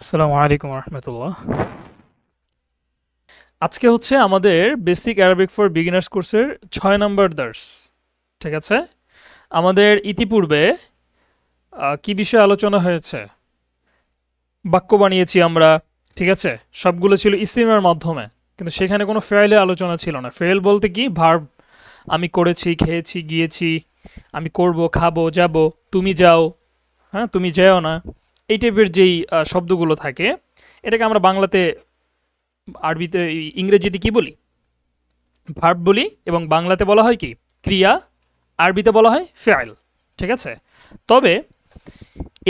আসসালামু আলাইকুম রহমতুল্লাহ। আজকে হচ্ছে আমাদের বেসিক অ্যারাবিক ফর বিগিনার্স কোর্সের 6 নম্বর দার্স। ঠিক আছে, আমাদের ইতিপূর্বে কি বিষয়ে আলোচনা হয়েছে? বাক্য বানিয়েছি আমরা। ঠিক আছে, সবগুলো ছিল ইসিমের মাধ্যমে, কিন্তু সেখানে কোনো ফেয়েলের আলোচনা ছিল না। ফেয়েল বলতে কি? ভার্ব। আমি করেছি, খেয়েছি, গিয়েছি, আমি করব, খাবো, যাব, তুমি যাও, হ্যাঁ তুমি যেও না, এই টাইপের যেই শব্দগুলো থাকে, এটাকে আমরা বাংলাতে, আরবিতে, ইংরেজিতে কি বলি? ভার্ব বলি, এবং বাংলাতে বলা হয় কি? ক্রিয়া। আরবিতে বলা হয় ফেয়েল। ঠিক আছে, তবে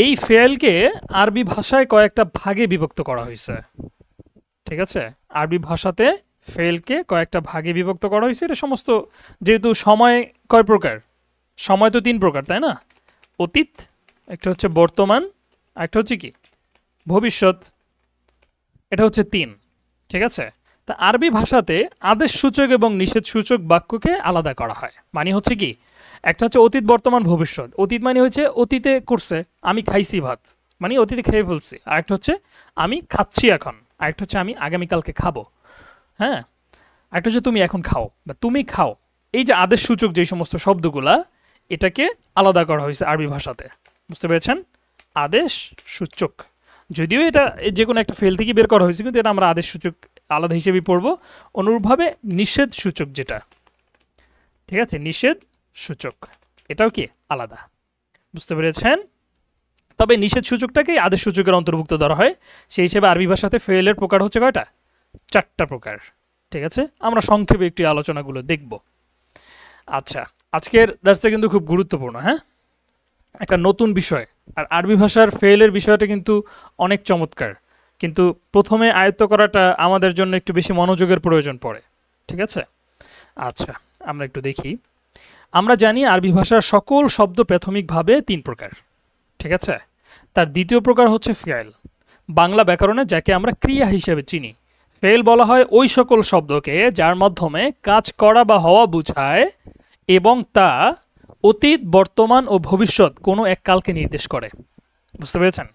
এই ফেয়েলকে আরবি ভাষায় কয়েকটা ভাগে বিভক্ত করা হয়েছে। ঠিক আছে, আরবি ভাষাতে ফেয়েলকে কয়েকটা ভাগে বিভক্ত করা হয়েছে। এটা সমস্ত, যেহেতু সময় কয় প্রকার? সময় তো 3 প্রকার, তাই না? অতীত, একটা হচ্ছে বর্তমান, একটা হচ্ছে কি ভবিষ্যৎ। এটা হচ্ছে 3। ঠিক আছে, তা আরবি ভাষাতে আদেশ সূচক এবং নিষেধ সূচক বাক্যকে আলাদা করা হয়। মানে হচ্ছে কি, একটা হচ্ছে অতীত, বর্তমান, ভবিষ্যৎ। অতীত মানে হচ্ছে অতীতে করছে, আমি খাইছি ভাত, মানে অতীতে খেয়ে ফেলছি। আর একটা হচ্ছে আমি খাচ্ছি এখন, আর একটা হচ্ছে আমি আগামীকালকে খাবো। হ্যাঁ, একটা হচ্ছে তুমি এখন খাও বা তুমি খাও। এই যে আদেশ সূচক যে সমস্ত শব্দগুলা, এটাকে আলাদা করা হয়েছে আরবি ভাষাতে। বুঝতে পেরেছেন? আদেশ সূচক, যদিও এটা যে কোনো একটা ফেল থেকে বের করা হয়েছে, কিন্তু এটা আমরা আদেশ সূচক আলাদা হিসেবে পড়বো। অনুরূপভাবে নিষেধ সূচক যেটা, ঠিক আছে, নিষেধ সূচক, এটাও কি আলাদা। বুঝতে পেরেছেন? তবে নিষেধ সূচকটাকেই আদেশ সূচকের অন্তর্ভুক্ত ধরা হয়। সেই হিসেবে আরবি ভাষাতে ফেলের প্রকার হচ্ছে কয়টা? 4টা প্রকার। ঠিক আছে, আমরা সংক্ষেপে একটি আলোচনাগুলো দেখব। আচ্ছা, আজকের দার্সটা কিন্তু খুব গুরুত্বপূর্ণ। হ্যাঁ, একটা নতুন বিষয়। আর আরবি ভাষার ফেলের বিষয়টা কিন্তু অনেক চমৎকার, কিন্তু প্রথমে আয়ত্ত করাটা আমাদের জন্য একটু বেশি মনোযোগের প্রয়োজন পড়ে। ঠিক আছে, আচ্ছা আমরা একটু দেখি। আমরা জানি আরবি ভাষার সকল শব্দ প্রাথমিকভাবে 3 প্রকার। ঠিক আছে, তার দ্বিতীয় প্রকার হচ্ছে ফেয়েল। বাংলা ব্যাকরণে যাকে আমরা ক্রিয়া হিসেবে চিনি। ফেয়েল বলা হয় ওই সকল শব্দকে যার মাধ্যমে কাজ করা বা হওয়া বোঝায় এবং তা অতীত, বর্তমান ও ভবিষ্যৎ কোনো এক কালকে নির্দেশ করে। বুঝতে পেরেছেন?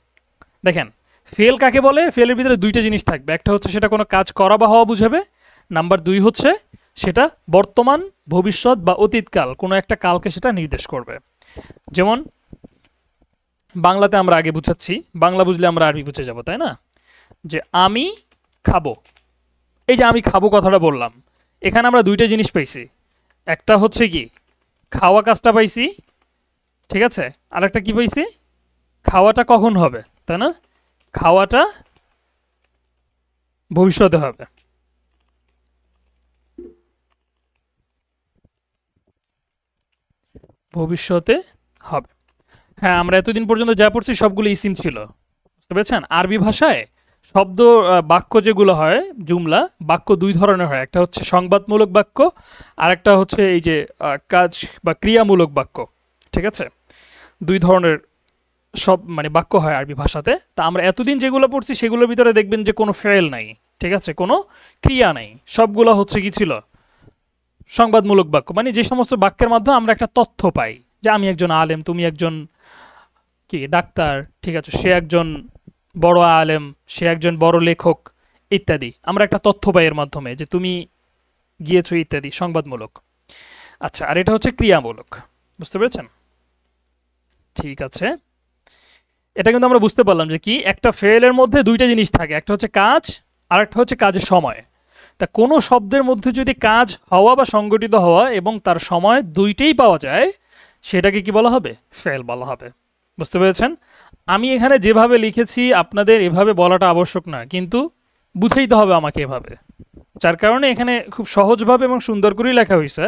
দেখেন, ফেল কাকে বলে? ফেলের ভিতরে 2টা জিনিস থাকবে। একটা হচ্ছে সেটা কোনো কাজ করা বা হওয়া বুঝাবে। নাম্বার 2 হচ্ছে সেটা বর্তমান, ভবিষ্যৎ বা অতীতকাল, কোনো একটা কালকে সেটা নির্দেশ করবে। যেমন বাংলাতে আমরা আগে বুঝাচ্ছি, বাংলা বুঝলে আমরা আরবি বুঝে যাব, তাই না? যে আমি খাবো, এই যে আমি খাবো কথাটা বললাম, এখানে আমরা 2টা জিনিস পাইছি। একটা হচ্ছে কি খাওয়া কাজটা পাইছি, ঠিক আছে, আর একটা কি পাইছি? খাওয়াটা কখন হবে, তাই না? খাওয়াটা ভবিষ্যতে হবে। ভবিষ্যতে হবে। হ্যাঁ, আমরা এতদিন পর্যন্ত যা পড়ছি সবগুলো ইসিম ছিল। বুঝতে পেরেছেন? আরবি ভাষায় শব্দ, বাক্য যেগুলো হয়, জুমলা বাক্য 2 ধরনের হয়। একটা হচ্ছে সংবাদমূলক বাক্য, আর একটা হচ্ছে এই যে কাজ বা ক্রিয়ামূলক বাক্য। ঠিক আছে, 2 ধরনের সব মানে বাক্য হয় আরবি ভাষাতে। তা আমরা এতদিন যেগুলো পড়ছি সেগুলোর ভিতরে দেখবেন যে কোনো ফেল নাই। ঠিক আছে, কোনো ক্রিয়া নাই, সবগুলো হচ্ছে কি ছিল? সংবাদমূলক বাক্য। মানে যে সমস্ত বাক্যের মাধ্যমে আমরা একটা তথ্য পাই, যে আমি একজন আলেম, তুমি একজন কি ডাক্তার, ঠিক আছে, সে একজন বড় আলেম, সে একজন বড় লেখক, ইত্যাদি। আমরা একটা তথ্য পাই এর মাধ্যমে, যে তুমি গিয়েছো ইত্যাদি, সংবাদমূলক। আচ্ছা, আর এটা হচ্ছে ক্রিয়ামূলক। বুঝতে পেরেছেন? ঠিক আছে, এটা কিন্তু আমরা বুঝতে পারলাম যে কি একটা ফেলের মধ্যে 2টা জিনিস থাকে, একটা হচ্ছে কাজ, আর একটা হচ্ছে কাজের সময়। তা কোনো শব্দের মধ্যে যদি কাজ হওয়া বা সংগঠিত হওয়া এবং তার সময় 2টেই পাওয়া যায়, সেটাকে কি বলা হবে? ফেল বলা হবে। বুঝতে পেরেছেন? আমি এখানে যেভাবে লিখেছি আপনাদের এভাবে বলাটা আবশ্যক না, কিন্তু বুঝাইতে হবে আমাকে এভাবে। যার কারণে এখানে খুব সহজভাবে এবং সুন্দর করেই লেখা হয়েছে,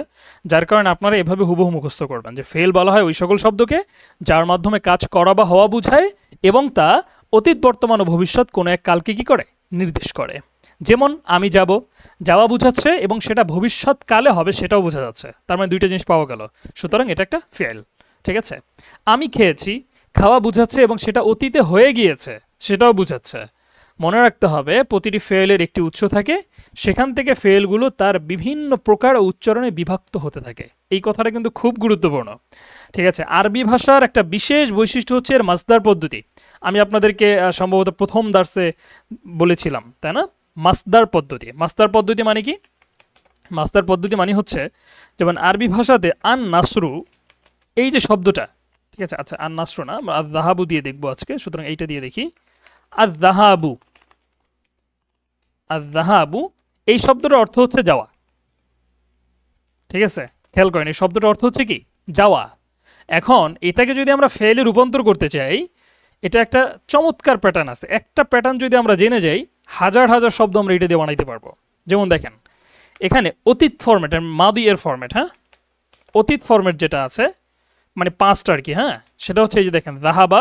যার কারণে আপনারা এভাবে হুবহু মুখস্থ করবেন যে ফেল বলা হয় ওই সকল শব্দকে যার মাধ্যমে কাজ করা বা হওয়া বোঝায় এবং তা অতীত, বর্তমান ও ভবিষ্যৎ কোনো এক কালকে কি করে? নির্দেশ করে। যেমন আমি যাব, যাওয়া বোঝাচ্ছে এবং সেটা ভবিষ্যৎ কালে হবে সেটাও বোঝা যাচ্ছে। তার মানে 2টা জিনিস পাওয়া গেল, সুতরাং এটা একটা ফেল। ঠিক আছে, আমি খেয়েছি, খাওয়া বোঝাচ্ছে এবং সেটা অতীতে হয়ে গিয়েছে সেটাও বোঝাচ্ছে। মনে রাখতে হবে প্রতিটি ফেলের একটি উৎস থাকে, সেখান থেকে ফেলগুলো তার বিভিন্ন প্রকার ও উচ্চারণে বিভক্ত হতে থাকে। এই কথাটা কিন্তু খুব গুরুত্বপূর্ণ। ঠিক আছে, আরবি ভাষার একটা বিশেষ বৈশিষ্ট্য হচ্ছে এর মাসদার পদ্ধতি। আমি আপনাদেরকে সম্ভবত প্রথম দার্সে বলেছিলাম, তাই না? মাসদার পদ্ধতি। মাসদার পদ্ধতি মানে কি? মাসদার পদ্ধতি মানে হচ্ছে যেমন আরবি ভাষাতে আন নাসরু এই যে শব্দটা, ঠিক আছে, আচ্ছা আন নাসরু না, আমরা আয-যাহাবু দিয়ে দেখবো আজকে, সুতরাং এইটা দিয়ে দেখি। আয-যাহাবু, আয-যাহাবু এই শব্দটার অর্থ হচ্ছে যাওয়া, ঠিক আছে? খেয়াল করেন এই শব্দটার অর্থ হচ্ছে কি? যাওয়া। এখন এটাকে যদি আমরা ফেলে রূপান্তর করতে চাই, এটা একটা চমৎকার প্যাটার্ন আছে। একটা প্যাটার্ন যদি আমরা জেনে যাই, হাজার হাজার শব্দ আমরা এটা দিয়ে বানাইতে পারবো। যেমন দেখেন এখানে অতীত ফরম্যাট, মাদি এর ফরম্যাট, হ্যাঁ, অতীত ফরম্যাট যেটা আছে মানে পাঁচটা আর কি, হ্যাঁ, সেটা হচ্ছে এই যে দেখেন যাহাবা,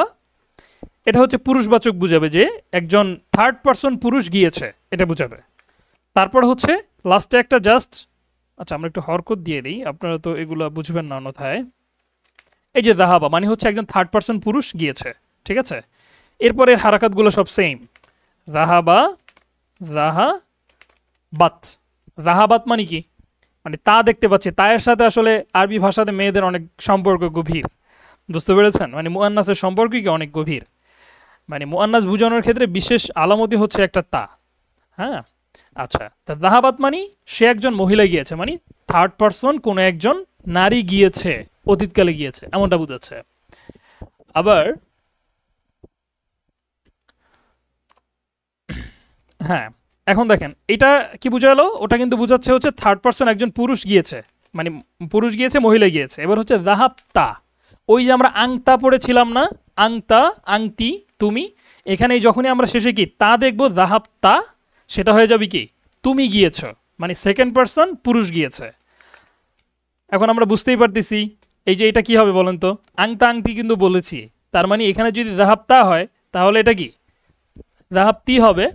এটা হচ্ছে পুরুষবাচক বুঝাবে, যে একজন থার্ড পারসন পুরুষ গিয়েছে এটা বুঝাবে। তারপর হচ্ছে লাস্টে একটা জাস্ট, আচ্ছা আমরা একটু হরকত দিয়ে দিই, আপনারা তো এগুলো বুঝবেন না অন্যথায়। এই যে যাহাবা মানে হচ্ছে একজন থার্ড পারসন পুরুষ গিয়েছে, ঠিক আছে? এরপরের হারাকাতগুলো সব সেম, যাহাবা, যাহাবাত। যাহাবাত মানে কি? মানে তা দেখতে পাচ্ছি, তায়ের সাথে আসলে আরবি ভাষাতে মেয়েদের অনেক সম্পর্ক গভীর, বুঝতে পেরেছেন? মানে মুআন্নাসের সম্পর্ক কি অনেক গভীর, মানে মুআন্নাস বোঝানোর ক্ষেত্রে বিশেষ আলামতি হচ্ছে একটা তা, হ্যাঁ। আচ্ছা, তা যাহাবাত মানে সে একজন মহিলা গিয়েছে, মানে থার্ড পারসন কোনো একজন নারী গিয়েছে, অতীতকালে গিয়েছে, এমনটা বোঝাচ্ছে। আবার হ্যাঁ, এখন দেখেন এটা কি বুঝালো, ওটা কিন্তু বুঝাচ্ছে হচ্ছে থার্ড পারসন একজন পুরুষ গিয়েছে, মানে পুরুষ গিয়েছে মহিলা গিয়েছে। এবার হচ্ছে যাহাবতা, ওই যে আমরা আংতা পড়েছিলাম না, আংতা আংতি তুমি, এখানে যখনই আমরা শেষে কি তা দেখবো যাহাবতা, সেটা হয়ে যাবে কি তুমি গিয়েছ, মানে সেকেন্ড পারসন পুরুষ গিয়েছে। এখন আমরা বুঝতেই পারতেছি এই যে এটা কি হবে বলেন তো, আংতা আংতি কিন্তু বলেছি, তার মানে এখানে যদি যাহাবতা হয় তাহলে এটা কি যাহাবতি হবে।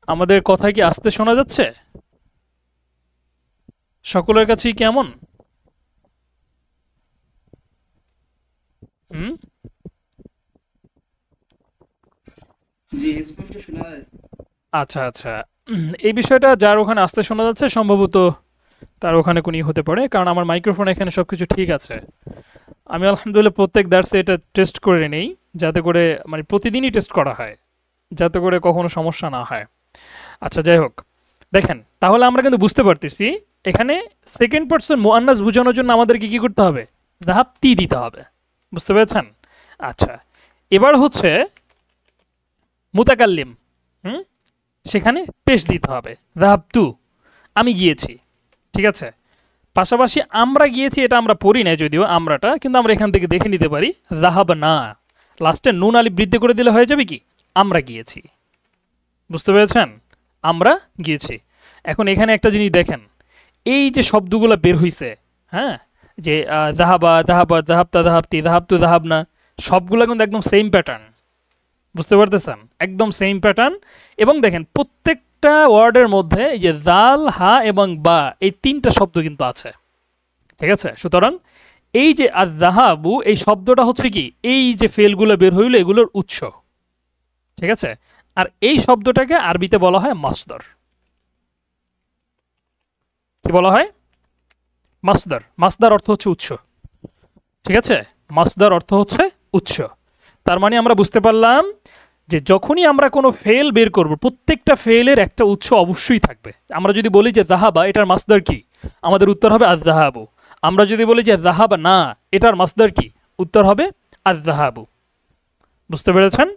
আমাদের কথা কি আস্তে শোনা যাচ্ছে সকলের কাছেই? কেমন? হুম, জি, স্পষ্ট শোনা যায়। আচ্ছা আচ্ছা। এই বিষয়টা যার ওখানে আস্তে শোনা যাচ্ছে সম্ভবত তার ওখানে কোনই হতে পারে, কারণ আমার মাইক্রোফোন এখানে সবকিছু ঠিক আছে। আমি আলহামদুলিল্লাহ প্রত্যেক দার্সে এটা টেস্ট করে নেই, যাতে করে মানে প্রতিদিনই টেস্ট করা হয়, যাতে করে কখনো সমস্যা না হয়। আচ্ছা যাই হোক, দেখেন তাহলে আমরা কিন্তু বুঝতে পারতেছি এখানে সেকেন্ড পারসন মুআন্নাস বোঝানোর জন্য আমাদেরকে কি করতে হবে? যাহাবতি দিতে হবে, বুঝতে পেরেছেন? আচ্ছা, এবার হচ্ছে মুতাকাল্লিম, হুম, সেখানে পেশ দিতে হবে, যাহাবতু আমি গিয়েছি, ঠিক আছে? পাশাপাশি আমরা গিয়েছি এটা আমরা পড়ি না যদিও আমরাটা, কিন্তু আমরা এখান থেকে দেখে নিতে পারি যাহাবনা, লাস্টে নুন আলিফ বৃদ্ধি করে দিলে হয়ে যাবে কি আমরা গিয়েছি, বুঝতে পেরেছেন? আমরা গিয়েছি। এখন এখানে একটা জিনিস দেখেন, এই যে শব্দগুলো বের হইছে, হ্যাঁ, যে যাহাবা, যাহাবা, যাহাবতা, যাহাবতি, যাহাবতু, যাহাবনা, সবগুলো কিন্তু একদম সেম প্যাটার্ন, বুঝতে পারতেছেন? একদম সেম প্যাটার্ন। এবং দেখেন প্রত্যেকটা ওয়ার্ডের মধ্যে এই যে জাল, হা এবং বা, এই তিনটা শব্দ কিন্তু আছে, ঠিক আছে? সুতরাং এই যে আয-যাহাবু এই শব্দটা হচ্ছে কি, এই যে ফেলগুলো বের হইলো এগুলোর উৎস, ঠিক আছে? আর এই শব্দটাকে আরবিতে বলা হয় মাসদার। কি বলা হয়? মাসদার। মাসদার অর্থ হচ্ছে উৎস, ঠিক আছে? মাসদার অর্থ হচ্ছে উৎস। তার মানে আমরা বুঝতে পারলাম যে যখনই আমরা কোনো ফেল বের করব, প্রত্যেকটা ফেলের একটা উৎস অবশ্যই থাকবে। আমরা যদি বলি যে যাহাবা, এটার মাসদার কি, আমাদের উত্তর হবে আয-যাহাবু। আমরা যদি বলি যে যাহাবা না, এটার মাসদার কি, উত্তর হবে আয-যাহাবু। বুঝতে পেরেছেন?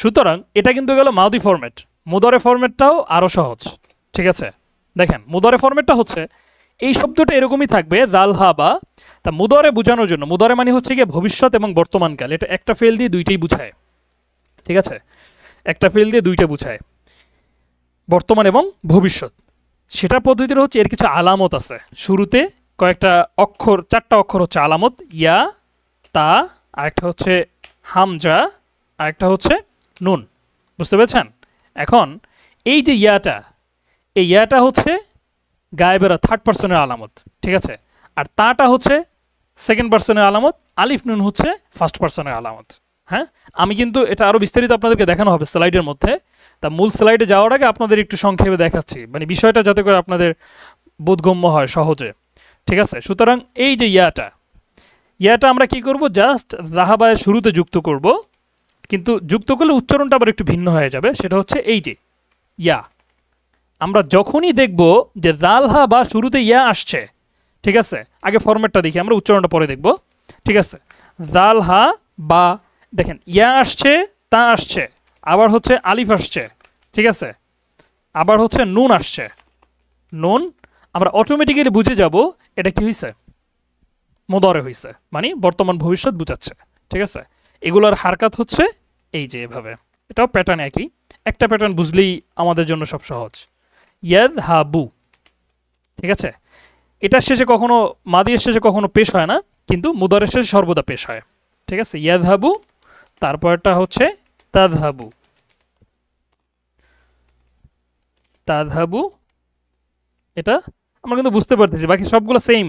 সুতরাং এটা কিন্তু গেল মাদি ফরম্যাট। মুদারে ফরম্যাটটাও আরো সহজ, ঠিক আছে? দেখেন মুদারে ফরম্যাটটা হচ্ছে এই শব্দটা এরকমই থাকবে, জাল, হা, বা। তা মুদারে বোঝানোর জন্য, মুদারে মানে হচ্ছে গিয়ে ভবিষ্যৎ এবং বর্তমানকাল, এটা একটা ফেল দিয়ে দুইটাই বুঝায়, ঠিক আছে? একটা ফেল দিয়ে দুইটা বুঝায়, বর্তমান এবং ভবিষ্যৎ। সেটা পদ্ধতির হচ্ছে এর কিছু আলামত আছে, শুরুতে কয়েকটা অক্ষর, চারটা অক্ষর হচ্ছে আলামত, ইয়া, তা, আরেকটা হচ্ছে হামজা, আরেকটা হচ্ছে নুন, বুঝতে পেরেছেন? এখন এই যে ইয়াটা, এই ইয়াটা হচ্ছে গায়েবেরা থার্ড পার্সনের আলামত, ঠিক আছে? আর তাটা হচ্ছে সেকেন্ড পার্সনের আলামত, আলিফ নুন হচ্ছে ফার্স্ট পার্সনের আলামত, হ্যাঁ। আমি কিন্তু এটা আরও বিস্তারিত আপনাদেরকে দেখানো হবে স্লাইডের মধ্যে, তা মূল স্লাইডে যাওয়ার আগে আপনাদের একটু সংক্ষেপে দেখাচ্ছি, মানে বিষয়টা যাতে করে আপনাদের বোধগম্য হয় সহজে, ঠিক আছে? সুতরাং এই যে ইয়াটা, ইয়াটা আমরা কি করব, জাস্ট জাহাবায়ের শুরুতে যুক্ত করব, কিন্তু যুক্ত করলে উচ্চারণটা আবার একটু ভিন্ন হয়ে যাবে। সেটা হচ্ছে এই যে ইয়া, আমরা যখনই দেখব যে জালহা বা শুরুতে ইয়া আসছে, ঠিক আছে, আগে ফরম্যাটটা দেখি, আমরা উচ্চারণটা পরে দেখব, ঠিক আছে। জালহা বা, দেখেন ইয়া আসছে, তা আসছে, আবার হচ্ছে আলিফ আসছে, ঠিক আছে, আবার হচ্ছে নুন আসছে, নুন, আমরা অটোমেটিক্যালি বুঝে যাব এটা কি হয়েছে, মুদারে হয়েছে, মানে বর্তমান ভবিষ্যৎ বুঝাচ্ছে, ঠিক আছে। এগুলোর হারকাত হচ্ছে এই যে এভাবে, এটাও প্যাটার্ন একই, একটা প্যাটার্ন বুঝলেই আমাদের জন্য সব সহজ। ইয়াযহাবু, ঠিক আছে। এটার শেষে কখনো, মাদিয়ের শেষে কখনো পেশ হয় না, কিন্তু মুদারের শেষে সর্বদা পেশ হয়, ঠিক আছে। ইয়াযহাবু, তারপরটা হচ্ছে তাযহাবু, তাযহাবু, এটা আমরা কিন্তু বুঝতে পারতেছি, বাকি সবগুলো সেম।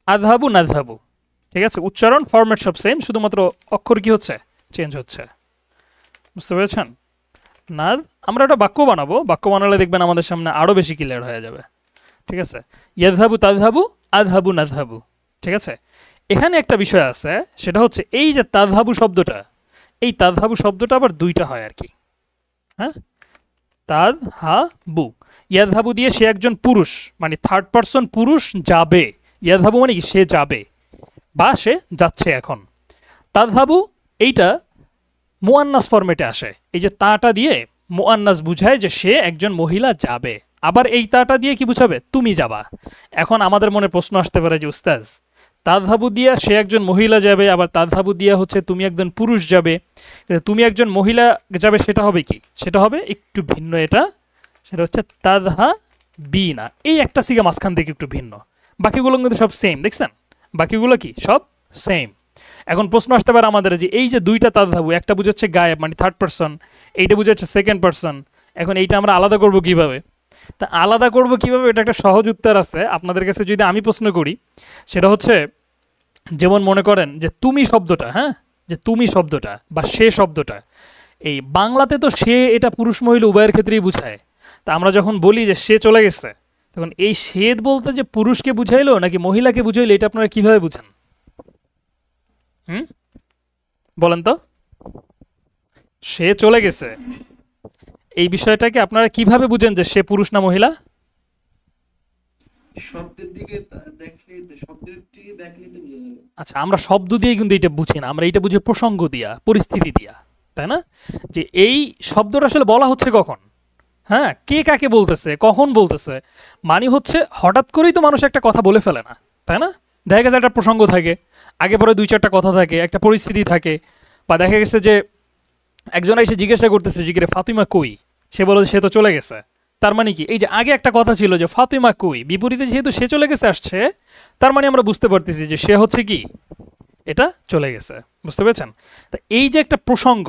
আযহাবু নাযহাবু, ঠিক আছে, উচ্চারণ ফরম্যাট সব সেম, শুধুমাত্র অক্ষর কি হচ্ছে, চেঞ্জ হচ্ছে, বুঝতে পেরেছেন। নাদ, আমরা একটা বাক্য বানাবো, বাক্য বানালে দেখবেন আমাদের সামনে আরও বেশি ক্লিয়ার হয়ে যাবে, ঠিক আছে। ইয়াযহাবু তাযহাবু, আযহাবু নাযহাবু, ঠিক আছে। এখানে একটা বিষয় আছে, সেটা হচ্ছে এই যে তাযহাবু শব্দটা, এই তাযহাবু শব্দটা আবার দুইটা হয় আর কি, হ্যাঁ, তাযহাবু, ইয়াযহাবু দিয়ে সে একজন পুরুষ, মানে থার্ড পারসন পুরুষ যাবে, ইয়াযহাবু মানে কি সে যাবে বা সে যাচ্ছে এখন। তাযহাবু এইটা মুআন্নাস ফরম্যাটে আসে, এই যে তাটা দিয়ে মুআন্নাস বুঝায় যে সে একজন মহিলা যাবে, আবার এই তাটা দিয়ে কি বুঝাবে, তুমি যাবা। এখন আমাদের মনে প্রশ্ন আসতে পারে যে উস্তাজ, তাযহাবু দিয়া সে একজন মহিলা যাবে, আবার তাযহাবু দিয়া হচ্ছে তুমি একজন পুরুষ যাবে, তুমি একজন মহিলা যাবে, সেটা হবে কি, সেটা হবে একটু ভিন্ন, এটা সেটা হচ্ছে তাযহাবিনা, এই একটা সিগা মাঝখান থেকে একটু ভিন্ন, বাকিগুলো কিন্তু সব সেম, দেখছেন, বাকিগুলো কি সব সেম। এখন প্রশ্ন আসতে পারে আমাদের যে এই যে দুইটা তাযহাবু, একটা বুঝাচ্ছে গায়েব মানে থার্ড পারসন, এইটা বুঝাচ্ছে সেকেন্ড পারসন, এখন এইটা আমরা আলাদা করব কিভাবে? তা আলাদা করব কিভাবে, এটা একটা সহজ উত্তর আছে আপনাদের কাছে, যদি আমি প্রশ্ন করি, সেটা হচ্ছে যেমন মনে করেন যে তুমি শব্দটা, হ্যাঁ, যে তুমি শব্দটা বা সে শব্দটা, এই বাংলাতে তো সে এটা পুরুষ মহিলা উভয়ের ক্ষেত্রেই বুঝায়। তা আমরা যখন বলি যে সে চলে গেছে, তখন এই সে বলতে যে পুরুষকে বুঝাইলো নাকি মহিলাকে বুঝাইলো, এটা আপনারা কিভাবে বুঝেন? বলেন তো, সে চলে গেছে এই বিষয়টাকে আপনারা কিভাবে বুঝেন যে সে পুরুষ না মহিলা? শব্দের দিকে দেখলে, শব্দের দিকে দেখলে তো বোঝা যাবে। আচ্ছা, আমরা শব্দ দিয়ে কিন্তু এটা বুঝি না, আমরা এটা বুঝি প্রসঙ্গ দিয়া, পরিস্থিতি দিয়া, তাই না? যে এই শব্দটা আসলে বলা হচ্ছে কখন, হ্যাঁ, কে কাকে বলতেছে, কখন বলতেছে, মানে হচ্ছে হঠাৎ করেই তো মানুষ একটা কথা বলে ফেলে না, তাই না? দেখা গেছে একটা প্রসঙ্গ থাকে, আগে পরে দুই চারটা কথা থাকে, একটা পরিস্থিতি থাকে, বা দেখা গেছে যে একজন এসে জিজ্ঞাসা করতেছে জিজ্ঞেস ফাতিমা কই, সে বলে সে তো চলে গেছে, তার মানে কি এই যে আগে একটা কথা ছিল যে ফাতিমা কই, বিপরীতে যেহেতু সে চলে গেছে আসছে, তার মানে আমরা বুঝতে পারতেছি যে সে হচ্ছে কি, এটা চলে গেছে, বুঝতে পেরেছেন? তা এই যে একটা প্রসঙ্গ,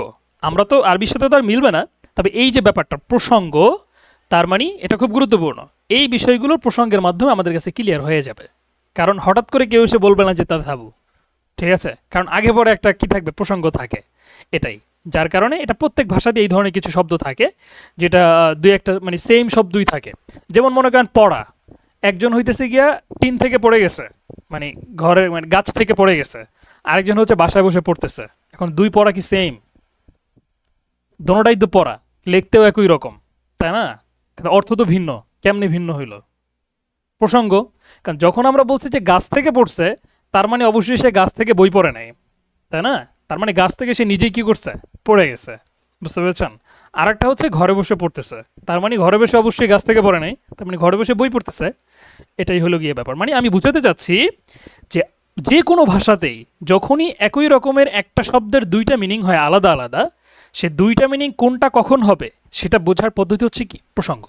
আমরা তো আরবির সাথে তো আর মিলবে না, তবে এই যে ব্যাপারটা প্রসঙ্গ, তার মানে এটা খুব গুরুত্বপূর্ণ, এই বিষয়গুলোর প্রসঙ্গের মাধ্যমে আমাদের কাছে ক্লিয়ার হয়ে যাবে, কারণ হঠাৎ করে কেউ এসে বলবে না যে তাযহাবু, ঠিক আছে, কারণ আগে পরে একটা কি থাকবে, প্রসঙ্গ থাকে, এটাই যার কারণে এটা প্রত্যেক ভাষাতে এই ধরনের কিছু শব্দ থাকে, যেটা দুই একটা মানে সেম শব্দই থাকে। যেমন মনে করেন পড়া, একজন হইতেছে গিয়া টিন থেকে পড়ে গেছে, মানে ঘরের মানে গাছ থেকে পড়ে গেছে, আরেকজন হচ্ছে বাসায় বসে পড়তেছে, এখন দুই পড়া কি সেম? দোনোটাই তো পড়া, লিখতেও একই রকম, তাই না? কিন্তু অর্থ তো ভিন্ন, কেমনি ভিন্ন হইল? প্রসঙ্গ, কারণ যখন আমরা বলছি যে গাছ থেকে পড়ছে, তার মানে অবশ্যই সে গাছ থেকে বই পড়ে নাই, তাই না? তার মানে গাছ থেকে সে নিজেই কি করছে, পড়ে গেছে, বুঝতে পেরেছেন? আর একটা হচ্ছে ঘরে বসে পড়তেছে, তার মানে ঘরে বসে অবশ্যই গাছ থেকে পড়ে নাই, তার মানে ঘরে বসে বই পড়তেছে, এটাই হলো গিয়ে ব্যাপার। মানে আমি বুঝাতে চাচ্ছি যে যে কোনো ভাষাতেই যখনই একই রকমের একটা শব্দের দুইটা মিনিং হয় আলাদা আলাদা, সে দুইটা মিনিং কোনটা কখন হবে সেটা বোঝার পদ্ধতি হচ্ছে কি, প্রসঙ্গ,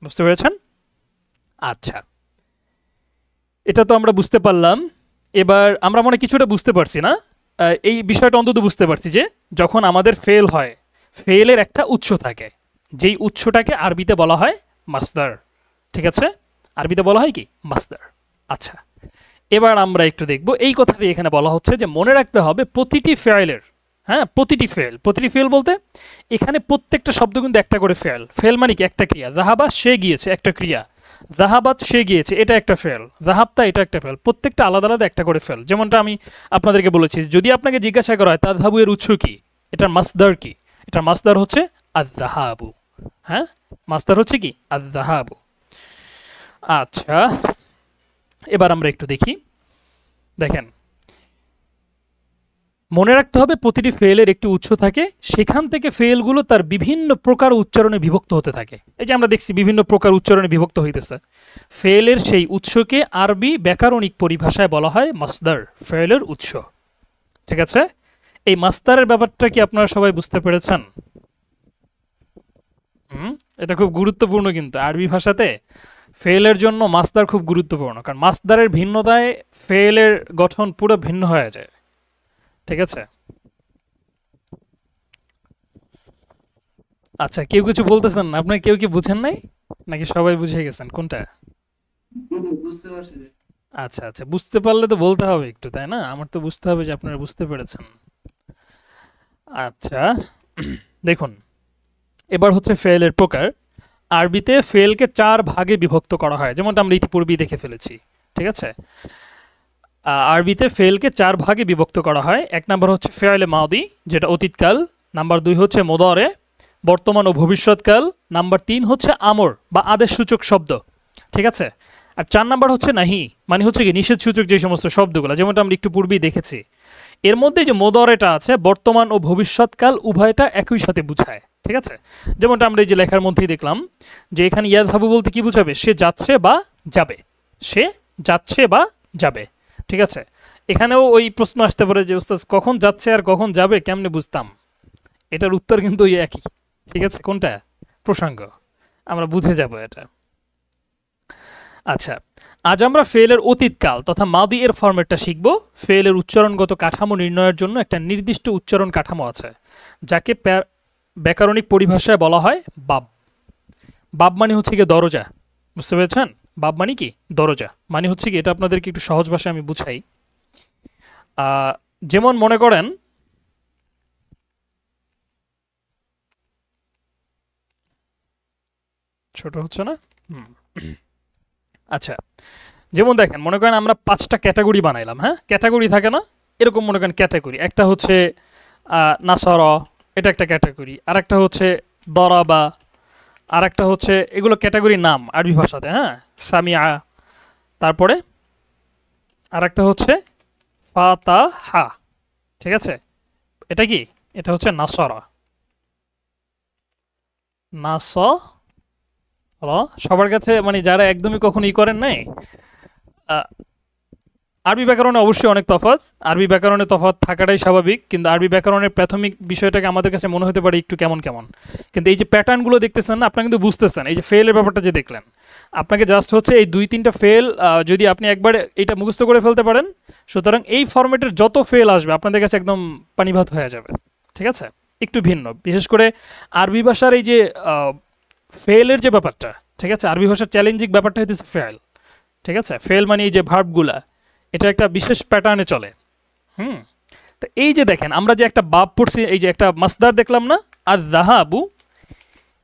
বুঝতে পেরেছেন? আচ্ছা, এটা তো আমরা বুঝতে পারলাম। এবার আমরা মনে কিছুটা বুঝতে পারছি না, এই বিষয়টা অন্তত বুঝতে পারছি যে যখন আমাদের ফেল হয়, ফেলের একটা উৎস থাকে, যেই উৎসটাকে আরবিতে বলা হয় মাসদার, ঠিক আছে, আরবিতে বলা হয় কি, মাসদার। আচ্ছা, এবার আমরা একটু দেখব এই কথাটি এখানে বলা হচ্ছে যে মনে রাখতে হবে প্রতিটি ফেলের, হ্যাঁ, প্রতিটি ফেল বলতে এখানে প্রত্যেকটা শব্দ কিন্তু একটা করে ফেল, ফেল মানে কি একটা ক্রিয়া, যাহাবা সে গিয়েছে একটা ক্রিয়া, জাহাবাত সে গিয়েছে, এটা একটা ফেল। জাহাবতা এটা একটা ফেল। প্রত্যেকটা আলাদা আলাদা একটা করে ফেল। যেমনটা আমি আপনাদেরকে বলেছি, যদি আপনাকে জিজ্ঞাসা করা হয় তাযহাবু এর উৎস কি, এটার মাসদার কি, এটার মাসদার হচ্ছে আয-যাহাবু। হ্যাঁ, মাসদার হচ্ছে কি আয-যাহাবু। আচ্ছা, এবার আমরা একটু দেখি। দেখেন, মনে রাখতে হবে প্রতিটি ফেলের একটি উৎস থাকে, সেখান থেকে ফেলগুলো তার বিভিন্ন প্রকার উচ্চারণে বিভক্ত হতে থাকে। এই যে আমরা দেখছি বিভিন্ন প্রকার উচ্চারণে বিভক্ত হইতেছে। ফেলের সেই উৎসকে আরবি ব্যাকরণিক পরিভাষায় বলা হয় মাসদার, ফেলের উৎস। ঠিক আছে, এই মাসদারের ব্যাপারটা কি আপনারা সবাই বুঝতে পেরেছেন? এটা খুব গুরুত্বপূর্ণ, কিন্তু আরবি ভাষাতে ফেলের জন্য মাসদার খুব গুরুত্বপূর্ণ, কারণ মাসদারের ভিন্নতায় ফেলের গঠন পুরো ভিন্ন হয়ে যায়। ঠিক আছে, আচ্ছা, কেউ কিছু বলতেছেন না? আপনার কেউ কি বুঝেন নাই, নাকি সবাই বুঝে গেছেন কোনটা? বুঝতে পারছি। আচ্ছা আচ্ছা, বুঝতে পারলে তো বলতে হবে একটু, তাই না? আমার তো বুঝতে হবে যে আপনারা বুঝতে পেরেছেন। আচ্ছা, দেখুন, এবার হচ্ছে ফেলের প্রকার। আরবিতে ফেলকে 4 ভাগে বিভক্ত করা হয়, যেমনটা আমরা ইতিপূর্বেই দেখে ফেলেছি। ঠিক আছে, আরবিতে ফেলকে 4 ভাগে বিভক্ত করা হয়। 1 নম্বর হচ্ছে ফেলে মাদি, যেটা অতীতকাল। নাম্বার 2 হচ্ছে মুদারে, বর্তমান ও ভবিষ্যৎকাল। নাম্বার 3 হচ্ছে আমর বা আদেশসূচক শব্দ। ঠিক আছে, আর 4 নাম্বার হচ্ছে নাহি, মানে হচ্ছে কি নিষেধসূচক যে সমস্ত শব্দগুলো, যেমনটা আমরা একটু পূর্বেই দেখেছি। এর মধ্যে যে মুদারেটা আছে, বর্তমান ও ভবিষ্যৎকাল উভয়টা একই সাথে বুঝায়। ঠিক আছে, যেমনটা আমরা এই যে লেখার মধ্যেই দেখলাম যে এখানে ইয়াযহাবু বলতে কি বুঝাবে? সে যাচ্ছে বা যাবে, সে যাচ্ছে বা যাবে। ঠিক আছে, এখানেও ওই প্রশ্ন আসতে পারে যে উস্তাদ কখন যাচ্ছে আর কখন যাবে কেমনে বুঝতাম? এটার উত্তর কিন্তু ওই একই। ঠিক আছে, কোনটা প্রসঙ্গ আমরা বুঝে যাব এটা। আচ্ছা, আজ আমরা ফেলের অতীতকাল তথা মাদি এর ফরম্যাটটা শিখব। ফেলের উচ্চারণগত কাঠামো নির্ণয়ের জন্য একটা নির্দিষ্ট উচ্চারণ কাঠামো আছে, যাকে ব্যাকরণিক পরিভাষায় বলা হয় বাব। বাব মানে হচ্ছে কি দরজা, বুঝতে পেরেছেন? বাব মানে কি দরজা, মানে হচ্ছে কি, এটা আপনাদেরকে একটু সহজ ভাষায় আমি বুঝাই। যেমন মনে করেন, ছোট হচ্ছে না? আচ্ছা, যেমন দেখেন, মনে করেন আমরা 5টা ক্যাটাগরি বানাইলাম। হ্যাঁ, ক্যাটাগরি থাকে না, এরকম মনে করেন ক্যাটাগরি। একটা হচ্ছে নাসর, এটা একটা ক্যাটাগরি। আর একটা হচ্ছে দরাবা, আর একটা হচ্ছে, এগুলো ক্যাটাগরির নাম আরবি ভাষাতে। হ্যাঁ, সামিয়া। তারপরে আর একটা হচ্ছে ফাতাহা। ঠিক আছে, এটা কি? এটা হচ্ছে নাসরা। নাসরা সবার কাছে, মানে যারা একদমই কখনো করেন নাই, আরবি ব্যাকরণে অবশ্যই অনেক তফাৎ। আরবি ব্যাকরণে তফাৎ থাকাটাই স্বাভাবিক, কিন্তু আরবি ব্যাকরণের প্রাথমিক বিষয়টাকে আমাদের কাছে মনে হতে পারে একটু কেমন কেমন। কিন্তু এই যে প্যাটার্নগুলো দেখতেছেন না, আপনারা কিন্তু বুঝতেছেন। এই যে ফেলের ব্যাপারটা যে দেখলেন, আপনাকে জাস্ট হচ্ছে এই 2-3টা ফেল যদি আপনি একবার এটা মুখস্থ করে ফেলতে পারেন, সুতরাং এই ফরম্যাটের যত ফেল আসবে আপনাদের কাছে একদম পানিভাত হয়ে যাবে। ঠিক আছে, একটু ভিন্ন, বিশেষ করে আরবি ভাষার এই যে ফেলের যে ব্যাপারটা। ঠিক আছে, আরবি ভাষার চ্যালেঞ্জিং ব্যাপারটা হচ্ছে ফেল। ঠিক আছে, ফেল মানে এই যে ভার্বগুলা, এটা একটা বিশেষ প্যাটার্নে চলে। তো এই যে দেখেন, আমরা যে একটা বাব পড়ছি, এই যে একটা মাসদার দেখলাম না, আর যাহাবু,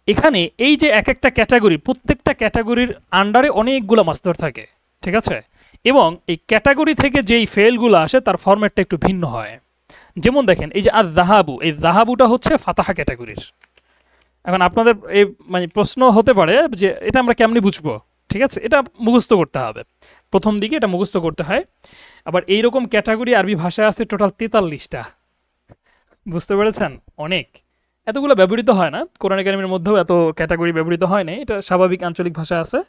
এখানে এই যে এক একটা ক্যাটাগরি, প্রত্যেকটা ক্যাটাগরির আন্ডারে অনেকগুলো মাসদার থাকে। ঠিক আছে, এবং এই ক্যাটাগরি থেকে যেই ফেলগুলো আসে তার ফরম্যাটটা একটু ভিন্ন হয়। যেমন দেখেন, এই যে আর যাহাবু, এই যাহাবুটা হচ্ছে ফাতাহা ক্যাটাগরির। এখন আপনাদের এই মানে প্রশ্ন হতে পারে যে এটা আমরা কেমনি বুঝবো? ঠিক আছে, এটা মুখস্থ করতে হবে, প্রথম দিকে এটা মুখস্থ করতে হয়। আবার এইরকম ক্যাটাগরি আরবি ভাষায় আছে টোটাল 43টা। বুঝতে পেরেছেন? অনেক, এতগুলো ব্যবহৃত হয় না কোরআন কারিমের মধ্যেও, এত ক্যাটাগরি ব্যবহৃত হয় না। এটা স্বাভাবিক আঞ্চলিক ভাষা আছে,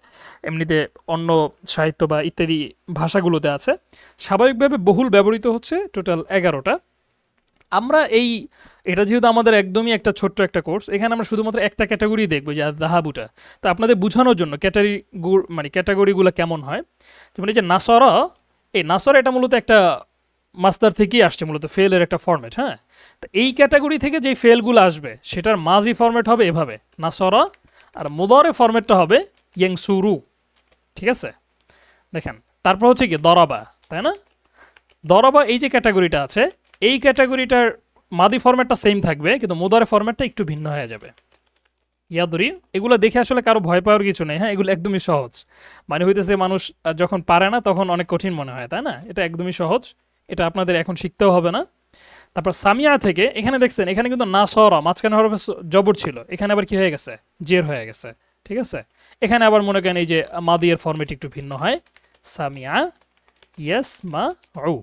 এমনিতে অন্য সাহিত্য বা ইত্যাদি ভাষাগুলোতে আছে। স্বাভাবিকভাবে বহুল ব্যবহৃত হচ্ছে টোটাল 11টা। আমরা এটা যেহেতু আমাদের একদমই একটা ছোট্ট একটা কোর্স, এখানে আমরা শুধুমাত্র একটা ক্যাটাগরি দেখবো, যে যাহাবুটা। তো আপনাদের বোঝানোর জন্য ক্যাটাগরিগুলো কেমন হয়, যেমন এই যে নাসরা, এই নাসরা এটা মূলত একটা মাসদার থেকেই আসছে, মূলত ফেলের একটা ফরম্যাট। হ্যাঁ, তো এই ক্যাটাগরি থেকে যেই ফেলগুলো আসবে সেটার মাজি ফরম্যাট হবে এভাবে নাসরা, আর মুদারে ফরম্যাটটা হবে ইয়াংসুরু। ঠিক আছে, দেখেন, তারপর হচ্ছে কি দরাবা, তাই না? দরাবা এই যে ক্যাটাগরিটা আছে, এই ক্যাটাগরিটার মাদি ফরম্যাটটা সেম থাকবে, কিন্তু মুদারে ফরম্যাটটা একটু ভিন্ন হয়ে যাবে। ইয়াদরি, এগুলো দেখে আসলে কারো ভয় পাওয়ার কিছু নেই, হ্যাঁ এগুলো একদমই সহজ। মানে হইতেছে মানুষ যখন পারে না তখন অনেক কঠিন মনে হয়, তাই না? এটা একদমই সহজ, এটা আপনাদের এখন শিখতেও হবে না। তারপর সামিয়া থেকে এখানে দেখছেন, এখানে কিন্তু না সরা মাঝখানে হরফে জবর ছিল, এখানে আবার কি হয়ে গেছে, জের হয়ে গেছে। ঠিক আছে, এখানে আবার মনে করেন এই যে মাদিয়ের ফরম্যাট একটু ভিন্ন হয়, সামিয়া ইয়াস মা উ,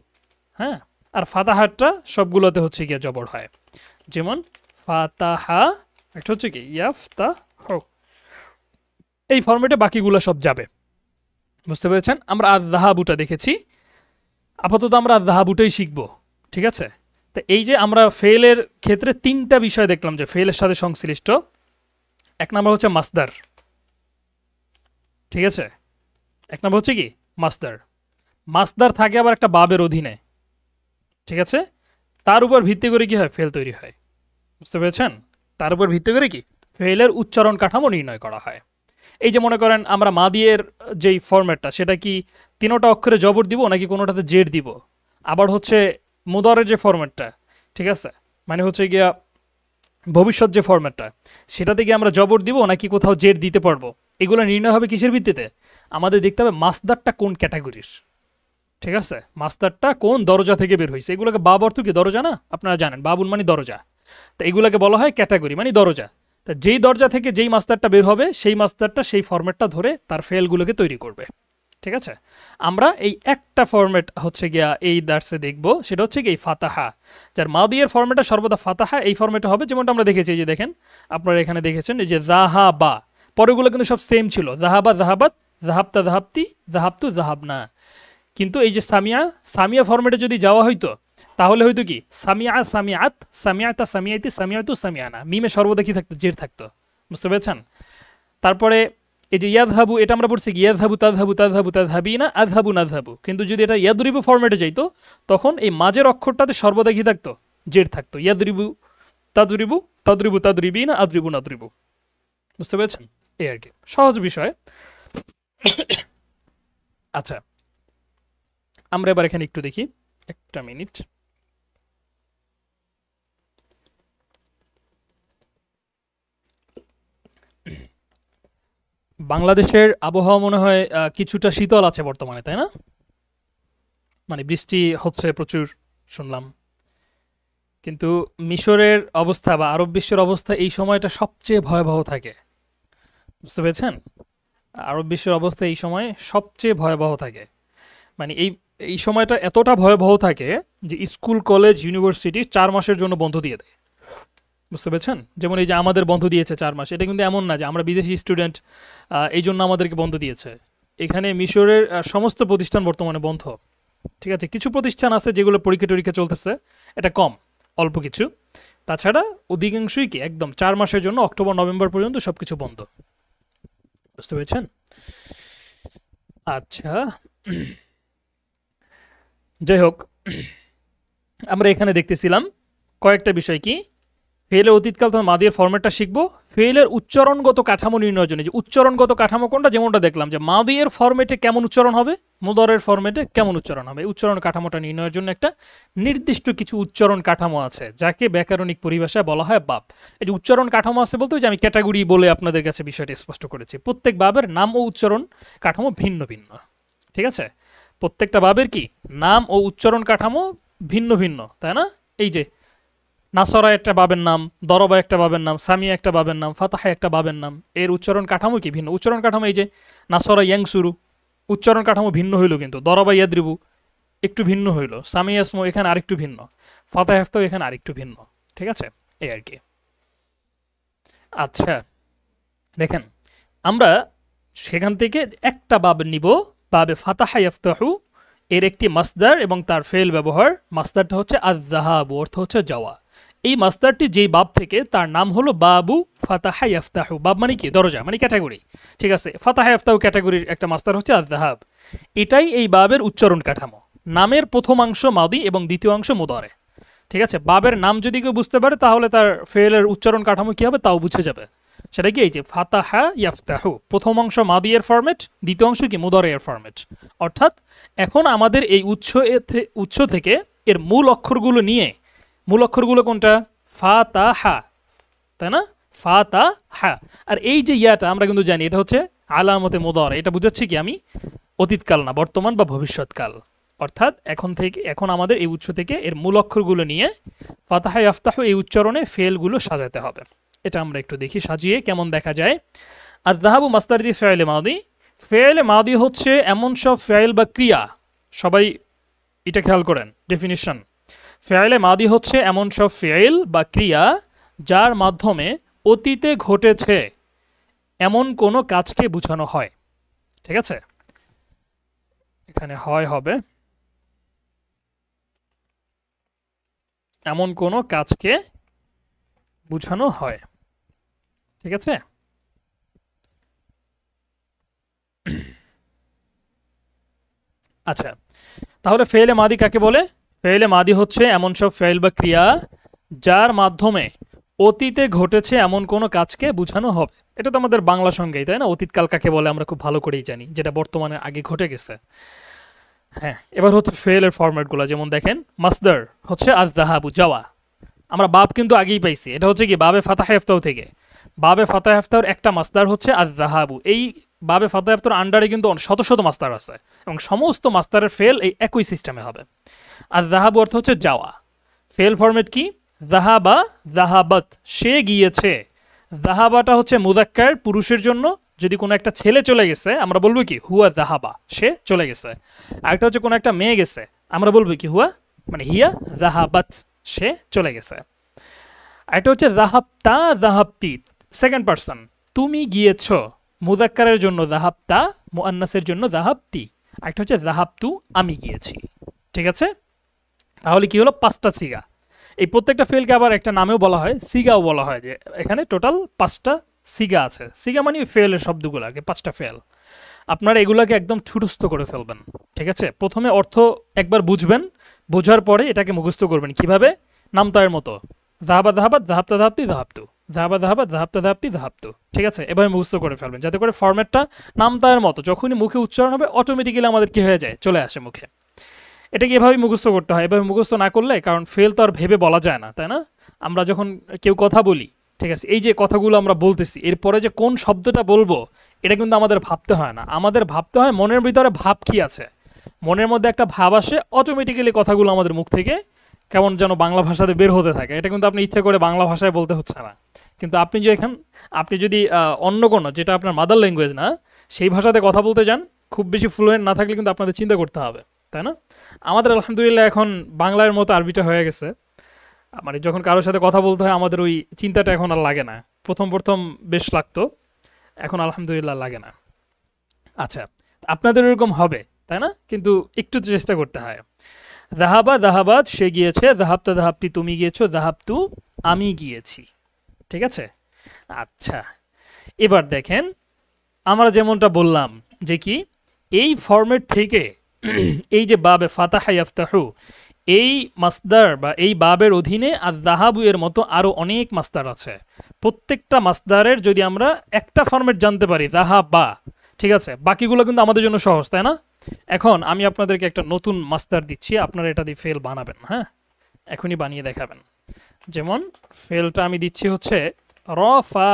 হ্যাঁ। আর ফাতাহাটা সবগুলোতে হচ্ছে গিয়ে জবর হয়, যেমন ফাতাহা একটা হচ্ছে কি ইয়াফতা হু, এই ফরম্যাটে বাকিগুলো সব যাবে। বুঝতে পেরেছেন? আমরা আয-যাহাবুটা দেখেছি, আপাতত আমরা আয-যাহাবুটাই শিখবো। ঠিক আছে, তো এই যে আমরা ফেলের ক্ষেত্রে তিনটা বিষয় দেখলাম যে ফেলের সাথে সংশ্লিষ্ট। এক নম্বর হচ্ছে মাসদার, ঠিক আছে, এক নম্বর হচ্ছে কি মাসদার। মাসদার থাকে আবার একটা বাবের অধীনে, ঠিক আছে, তার উপর ভিত্তি করে কি হয়, ফেল তৈরি হয়। বুঝতে পেরেছেন? তার উপর ভিত্তি করে কি ফেলের উচ্চারণ কাঠামো নির্ণয় করা হয়। এই যে মনে করেন আমরা মাদিয়ের যেই ফরম্যাটটা, সেটা কি তিনোটা অক্ষরে জবর দিব নাকি কোনোটাতে জেড দিব? আবার হচ্ছে মুদারের যে ফরম্যাটটা, ঠিক আছে, মানে হচ্ছে গিয়া ভবিষ্যৎ যে ফরম্যাটটা, সেটাতে কি আমরা জবর দিব নাকি কোথাও জেড দিতে পারবো? এগুলো নির্ণয় হবে কিসের ভিত্তিতে? আমাদের দেখতে হবে মাসদারটা কোন ক্যাটাগরির। ঠিক আছে, মাসদারটা কোন দরজা থেকে বের হয়েছে। এগুলোকে বাব অর্থ কি দরজা না, আপনারা জানেন বাবুন মানে দরজা, তো এগুলোকে বলা হয় ক্যাটাগরি মানে দরজা। তা যেই দরজা থেকে যেই মাস্টারটা বের হবে সেই মাস্টারটা সেই ফরম্যাটটা ধরে তার ফেলগুলোকে তৈরি করবে। ঠিক আছে, আমরা এই একটা ফরম্যাট হচ্ছে গিয়া এই দার্সে দেখব, সেটা হচ্ছে কি এই ফাতাহা, যার মাদিয়ের ফরম্যাটটা সর্বদা ফাতাহা, এই ফরম্যাটে হবে। যেমনটা আমরা দেখেছি, এই যে দেখেন আপনারা এখানে দেখেছেন, এই যে যাহাবা, পরেগুলো কিন্তু সব সেম ছিল, যাহাবা যাহাবাত, যাহাবতা যাহাবতি, যাহাবতু যাহাবনা। কিন্তু এই যে সামিয়া, সামিয়া ফরম্যাটে যদি যাওয়া হইতো তাহলে হয়তো কি সামিয়া সামিয়াত, সামিয়াতা সামিয়াতি, সামিয়াতু সামিয়ানা, মিমে সর্বদা কি থাকতো, জের থাকতো। বুঝতে পেরেছেন? তারপরে এই যে ইয়াদহাবু, এটা আমরা পড়ছি কি ইয়াদহাবু তাদহাবু তাদহাবু তাদহাবিনা আযহাবু নাযহাবু, কিন্তু যদি এটা ইয়াদরিবু ফরম্যাটে যাইতো তখন এই মাঝের অক্ষরটাতে সর্বদা কি থাকতো, জের থাকতো। ইয়াদরিবু তাদরিবু, তাদরিবু তাদরিবিনা, আদরিবু নাদরিবু। বুঝতে পেরেছেন? এই আর কি সহজ বিষয়। আচ্ছা, আমরা এবার এখানে একটু দেখি, একটা মিনিট। বাংলাদেশের আবহাওয়া মনে হয় কিছুটা শীতল আছে বর্তমানে, তাই না? মানে বৃষ্টি হচ্ছে প্রচুর শুনলাম, কিন্তু মিশরের অবস্থা বা আরব বিশ্বের অবস্থা এই সময়টা সবচেয়ে ভয়াবহ থাকে। বুঝতে পেরেছেন? আরব বিশ্বের অবস্থা এই সময় সবচেয়ে ভয়াবহ থাকে। মানে এই এই সময়টা এতটা ভয়াবহ থাকে যে স্কুল কলেজ ইউনিভার্সিটি 4 মাসের জন্য বন্ধ দিয়ে দেয়। বুঝতে পেরেছেন? যেমন এই যে আমাদের বন্ধ দিয়েছে 4 মাস, এটা কিন্তু এমন না যে আমরা বিদেশি স্টুডেন্ট এই জন্য আমাদেরকে বন্ধ দিয়েছে। এখানে মিশরের সমস্ত প্রতিষ্ঠান বর্তমানে বন্ধ। ঠিক আছে, কিছু প্রতিষ্ঠান আছে যেগুলো পরীক্ষা টরীক্ষা চলতেছে, এটা কম, অল্প কিছু। তাছাড়া অধিকাংশই কি একদম 4 মাসের জন্য, অক্টোবর নভেম্বর পর্যন্ত সবকিছু বন্ধ। বুঝতে পেরেছেন? আচ্ছা, যাই হোক, আমরা এখানে দেখতেছিলাম কয়েকটা বিষয়, কি ফেলের অতীতকাল তথা মাদির ফরম্যাটটা শিখবো, ফেলের উচ্চারণগত কাঠামো নির্ণয়ের জন্য। যে উচ্চারণগত কাঠামো কোনটা, যেমনটা দেখলাম যে মাদির ফরম্যাটে কেমন উচ্চারণ হবে, মুদারের ফরম্যাটে কেমন উচ্চারণ হবে, উচ্চারণ কাঠামোটা নির্ণয়ের জন্য একটা নির্দিষ্ট কিছু উচ্চারণ কাঠামো আছে, যাকে ব্যাকরণিক পরিভাষায় বলা হয় বাব। এই যে উচ্চারণ কাঠামো আছে বলতে, যে আমি ক্যাটাগরি বলে আপনাদের কাছে বিষয়টা স্পষ্ট করেছি। প্রত্যেক বাবের নাম ও উচ্চারণ কাঠামো ভিন্ন ভিন্ন। ঠিক আছে, প্রত্যেকটা বাবের কি নাম ও উচ্চারণ কাঠামো ভিন্ন ভিন্ন, তাই না? এই যে নাসরা একটা বাবের নাম, দরবা একটা বাবের নাম, সামিয়া একটা বাবের নাম, ফাতাহা একটা বাবের নাম, এর উচ্চারণ কাঠামো কি ভিন্ন। উচ্চারণ কাঠামো এই যে নাসরা ইয়াংসুরু, উচ্চারণ কাঠামো ভিন্ন হইল, কিন্তু দরবা ইয়াদ্রিবু একটু ভিন্ন হইল, সামিয়া ইসমু এখানে আরেকটু ভিন্ন, ফাতাহাও এখানে আরেকটু ভিন্ন। ঠিক আছে, এই আর কি। আচ্ছা দেখেন, আমরা সেখান থেকে একটা বাব নিব, বাবে ফাতাহা ইয়াফতাহু, এর একটি মাসদার এবং তার ফেল ব্যবহার। মাসদারটা হচ্ছে আয-যাহাবু, অর্থ হচ্ছে যাওয়া। এই মাসদারটি যেই বাব থেকে, তার নাম হলো বাবু ফাতাহা ইয়াফতাহু। বাব মানে কি দরজা, মানে ক্যাটাগরি। ঠিক আছে, ফাতাহা ইয়াফতাহু ক্যাটাগরির একটা মাসদার হচ্ছে আয-যাহাব। এটাই এই বাবের উচ্চারণ কাঠামো। নামের প্রথমাংশ মাদি এবং দ্বিতীয় অংশ মুদারে। ঠিক আছে, বাবের নাম যদি কেউ বুঝতে পারে তাহলে তার ফেলের উচ্চারণ কাঠামো কি হবে তাও বুঝে যাবে। সেটা কি এই যে ফাতাহা ইয়াফতাহু, প্রথম অংশ মাদিয়ের ফরম্যাট, দ্বিতীয় অংশ কি মুদারের ফরম্যাট। অর্থাৎ এখন আমাদের এই উৎস থেকে এর মূল অক্ষরগুলো নিয়ে, মূল অক্ষরগুলো কোনটা, ফাতাহা, তাই না? ফাতাহা। আর এই যে ইয়াটা আমরা কিন্তু জানি এটা হচ্ছে আলামতে মুদারা, এটা বুঝাচ্ছি কি আমি অতীতকাল না, বর্তমান বা ভবিষ্যৎকাল। অর্থাৎ এখন আমাদের এই উৎস থেকে এর মূল অক্ষরগুলো নিয়ে ফাতাহা ইয়াফতাহু এই উচ্চারণে ফেলগুলো সাজাতে হবে। এটা আমরা একটু দেখি সাজিয়ে কেমন দেখা যায়। আর যাহাবু মাসদার দি ফেলে মাদি, ফেলে মাদি হচ্ছে এমন সব ফেল বা ক্রিয়া, সবাই এটা খেয়াল করেন ডেফিনিশন। ফেলে মাদি হচ্ছে এমন সব ফেল বা ক্রিয়া যার মাধ্যমে অতীতে ঘটেছে এমন কোনো কাজকে বোঝানো হয়। ঠিক আছে, এখানে হয় হবে এমন কোনো কাজকে বোঝানো হয়। ঠিক আছে, আচ্ছা তাহলে ফেলে মাদি কাকে বলে? ফেলে মাদি হচ্ছে এমন সব ফেল বা ক্রিয়া যার মাধ্যমে অতীতে ঘটেছে এমন কোনো কাজকে বোঝানো হবে। এটা তো আমাদের বাংলা সঙ্গেই, তাই না? অতীতকাল কাকে বলে আমরা খুব ভালো করেই জানি, যেটা বর্তমানে আগে ঘটে গেছে। হ্যাঁ, এবার হচ্ছে ফেলের ফরম্যাটগুলো, যেমন দেখেন মাসদার হচ্ছে আয-যাহাবু যাওয়া, আমরা বাব কিন্তু আগেই পাইছি, এটা হচ্ছে কি বাবে ফাতাহ ইফতাহ থেকে। বাবে ফাতাহ ইফতাহর একটা মাসদার হচ্ছে আয-যাহাবু। এই বাবে ফাতাহ ইফতাহর আন্ডারে কিন্তু শত শত মাসদার আছে এবং সমস্ত মাসদারের ফেল এই একই সিস্টেমে হবে। আয-যাহাবু অর্থ হচ্ছে যাওয়া। ফেল ফরম্যাট কি? যাহাবা, যাহাবাত, সে গিয়েছে। যাহাবাটা হচ্ছে মুযাক্কার পুরুষের জন্য, যদি কোনো একটা ছেলে চলে গেছে আমরা বলবো কি হুয়া যাহাবা, সে চলে গেছে। আরেকটা হচ্ছে কোনো একটা মেয়ে গেছে, আমরা বলবো কি হুয়া মানে হিয়া যাহাবাত, সে চলে গেছে। আরেকটা হচ্ছে যাহাবতা, যাহাবতি, সেকেন্ড পারসন, তুমি গিয়েছো, মুযাক্কারের জন্য যাহাবতা, মুআন্নাসের জন্য যাহাবতি। আরেকটা হচ্ছে যাহাবতু, আমি গিয়েছি। ঠিক আছে, তাহলে কি হলো? পাঁচটা সিগা। এই প্রত্যেকটা ফেলকে আবার একটা নামেও বলা হয়, সিগাও বলা হয়, যে এখানে টোটাল পাঁচটা সিগা আছে। সিগা মানে ফেলের শব্দগুলোকে, পাঁচটা ফেল। আপনারা এগুলাকে একদম ঠুটস্থ করে ফেলবেন। ঠিক আছে, প্রথমে অর্থ একবার বুঝবেন, বোঝার পরে এটাকে মুখস্থ করবেন। কিভাবে? নামতায়ের মতো, যাহাবা যাহাবাত, যাহাবতা যাহাবতি, যাহাবতু, যাহাবা যাহাবাত, যাহাবতা যাহাবতি, যাহাবতু। ঠিক আছে, এভাবে মুখস্থ করে ফেলবেন যাতে করে ফরম্যাটটা নামতায়ের মতো যখনই মুখে উচ্চারণ হবে অটোমেটিক্যালি আমাদের কি হয়ে যায়, চলে আসে মুখে। এটাকে এভাবেই মুখস্থ করতে হয়। এভাবে মুখস্থ না করলে, কারণ ফেল তো আর ভেবে বলা যায় না, তাই না? আমরা যখন কেউ কথা বলি, ঠিক আছে, এই যে কথাগুলো আমরা বলতেছি, এরপরে যে কোন শব্দটা বলবো এটা কিন্তু আমাদের ভাবতে হয় না। আমাদের ভাবতে হয় মনের ভিতরে ভাব কি আছে। মনের মধ্যে একটা ভাব আসে, অটোমেটিক্যালি কথাগুলো আমাদের মুখ থেকে কেমন যেন বাংলা ভাষাতে বের হতে থাকে। এটা কিন্তু আপনি ইচ্ছা করে বাংলা ভাষায় বলতে হচ্ছে না। কিন্তু আপনি যদি অন্য কোনো, যেটা আপনার মাদার ল্যাঙ্গুয়েজ না, সেই ভাষাতে কথা বলতে যান, খুব বেশি ফ্লুয়েন্ট না থাকলে কিন্তু আপনাদের চিন্তা করতে হবে, তাই না? আমাদের আলহামদুলিল্লাহ এখন বাংলার মতো আরবিটা হয়ে গেছে, মানে যখন কারোর সাথে কথা বলতে হয় আমাদের ওই চিন্তাটা এখন আর লাগে না। প্রথম প্রথম বেশ লাগতো, এখন আলহামদুলিল্লাহ লাগে না। আচ্ছা, আপনাদের এরকম হবে, তাই না? কিন্তু একটু চেষ্টা করতে হয়। যাহাবা যাহাবাত, সে গিয়েছে। যাহাবতা যাহাবতি, তুমি গিয়েছো। যাহাবতু, আমি গিয়েছি। ঠিক আছে, আচ্ছা এবার দেখেন আমরা যেমনটা বললাম যে কি এই ফরম্যাট থেকে এই যে বাবে ফাতাহা ইয়াফতাহু, এই মাসদার বা এই বাবের অধীনে আর যাহাবু এর মতো আরো অনেক মাসদার আছে। প্রত্যেকটা মাসদারের যদি আমরা একটা ফরম্যাট জানতে পারি, যাহাবা, ঠিক আছে, বাকিগুলো কিন্তু আমাদের জন্য সহজ, তাই না? এখন আমি আপনাদেরকে একটা নতুন মাসদার দিচ্ছি, আপনারা এটা দিয়ে ফেল বানাবেন। হ্যাঁ, এখনই বানিয়ে দেখাবেন। যেমন ফেলটা আমি দিচ্ছি হচ্ছে রফা,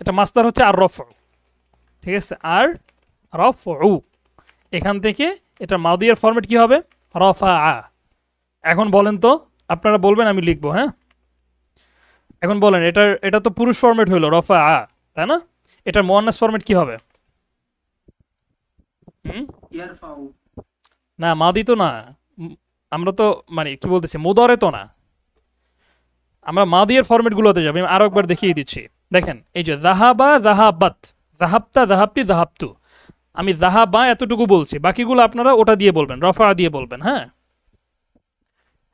এটা মাসদার হচ্ছে আর রফ, ঠিক আছে, আর রফউ। এখান থেকে এটা মাদিয়ার ফরম্যাট কি হবে? রফা। এখন বলেন তো, আপনারা বলবেন, আমি লিখবো। হ্যাঁ, এখন বলেন, এটা তো পুরুষ ফরম্যাট হইলো রফা, তাই না? এটার মুআন্নাস ফরম্যাট কি হবে? না, মাদি তো না, আমরা তো মানে কি বলতেছি, মুদারে তো না, আমরা মাদিয়ার ফরম্যাটগুলোতে যাবো। আমি আরো একবার দেখিয়ে দিচ্ছি। দেখেন, এই যে যাহাবা যাহাবাত, যাহাবতা যাহাবতি, যাহাবতু, আমি যাহাবা এতটুকু বলছি, বাকিগুলো আপনারা ওটা দিয়ে বলবেন, রফা দিয়ে বলবেন। হ্যাঁ,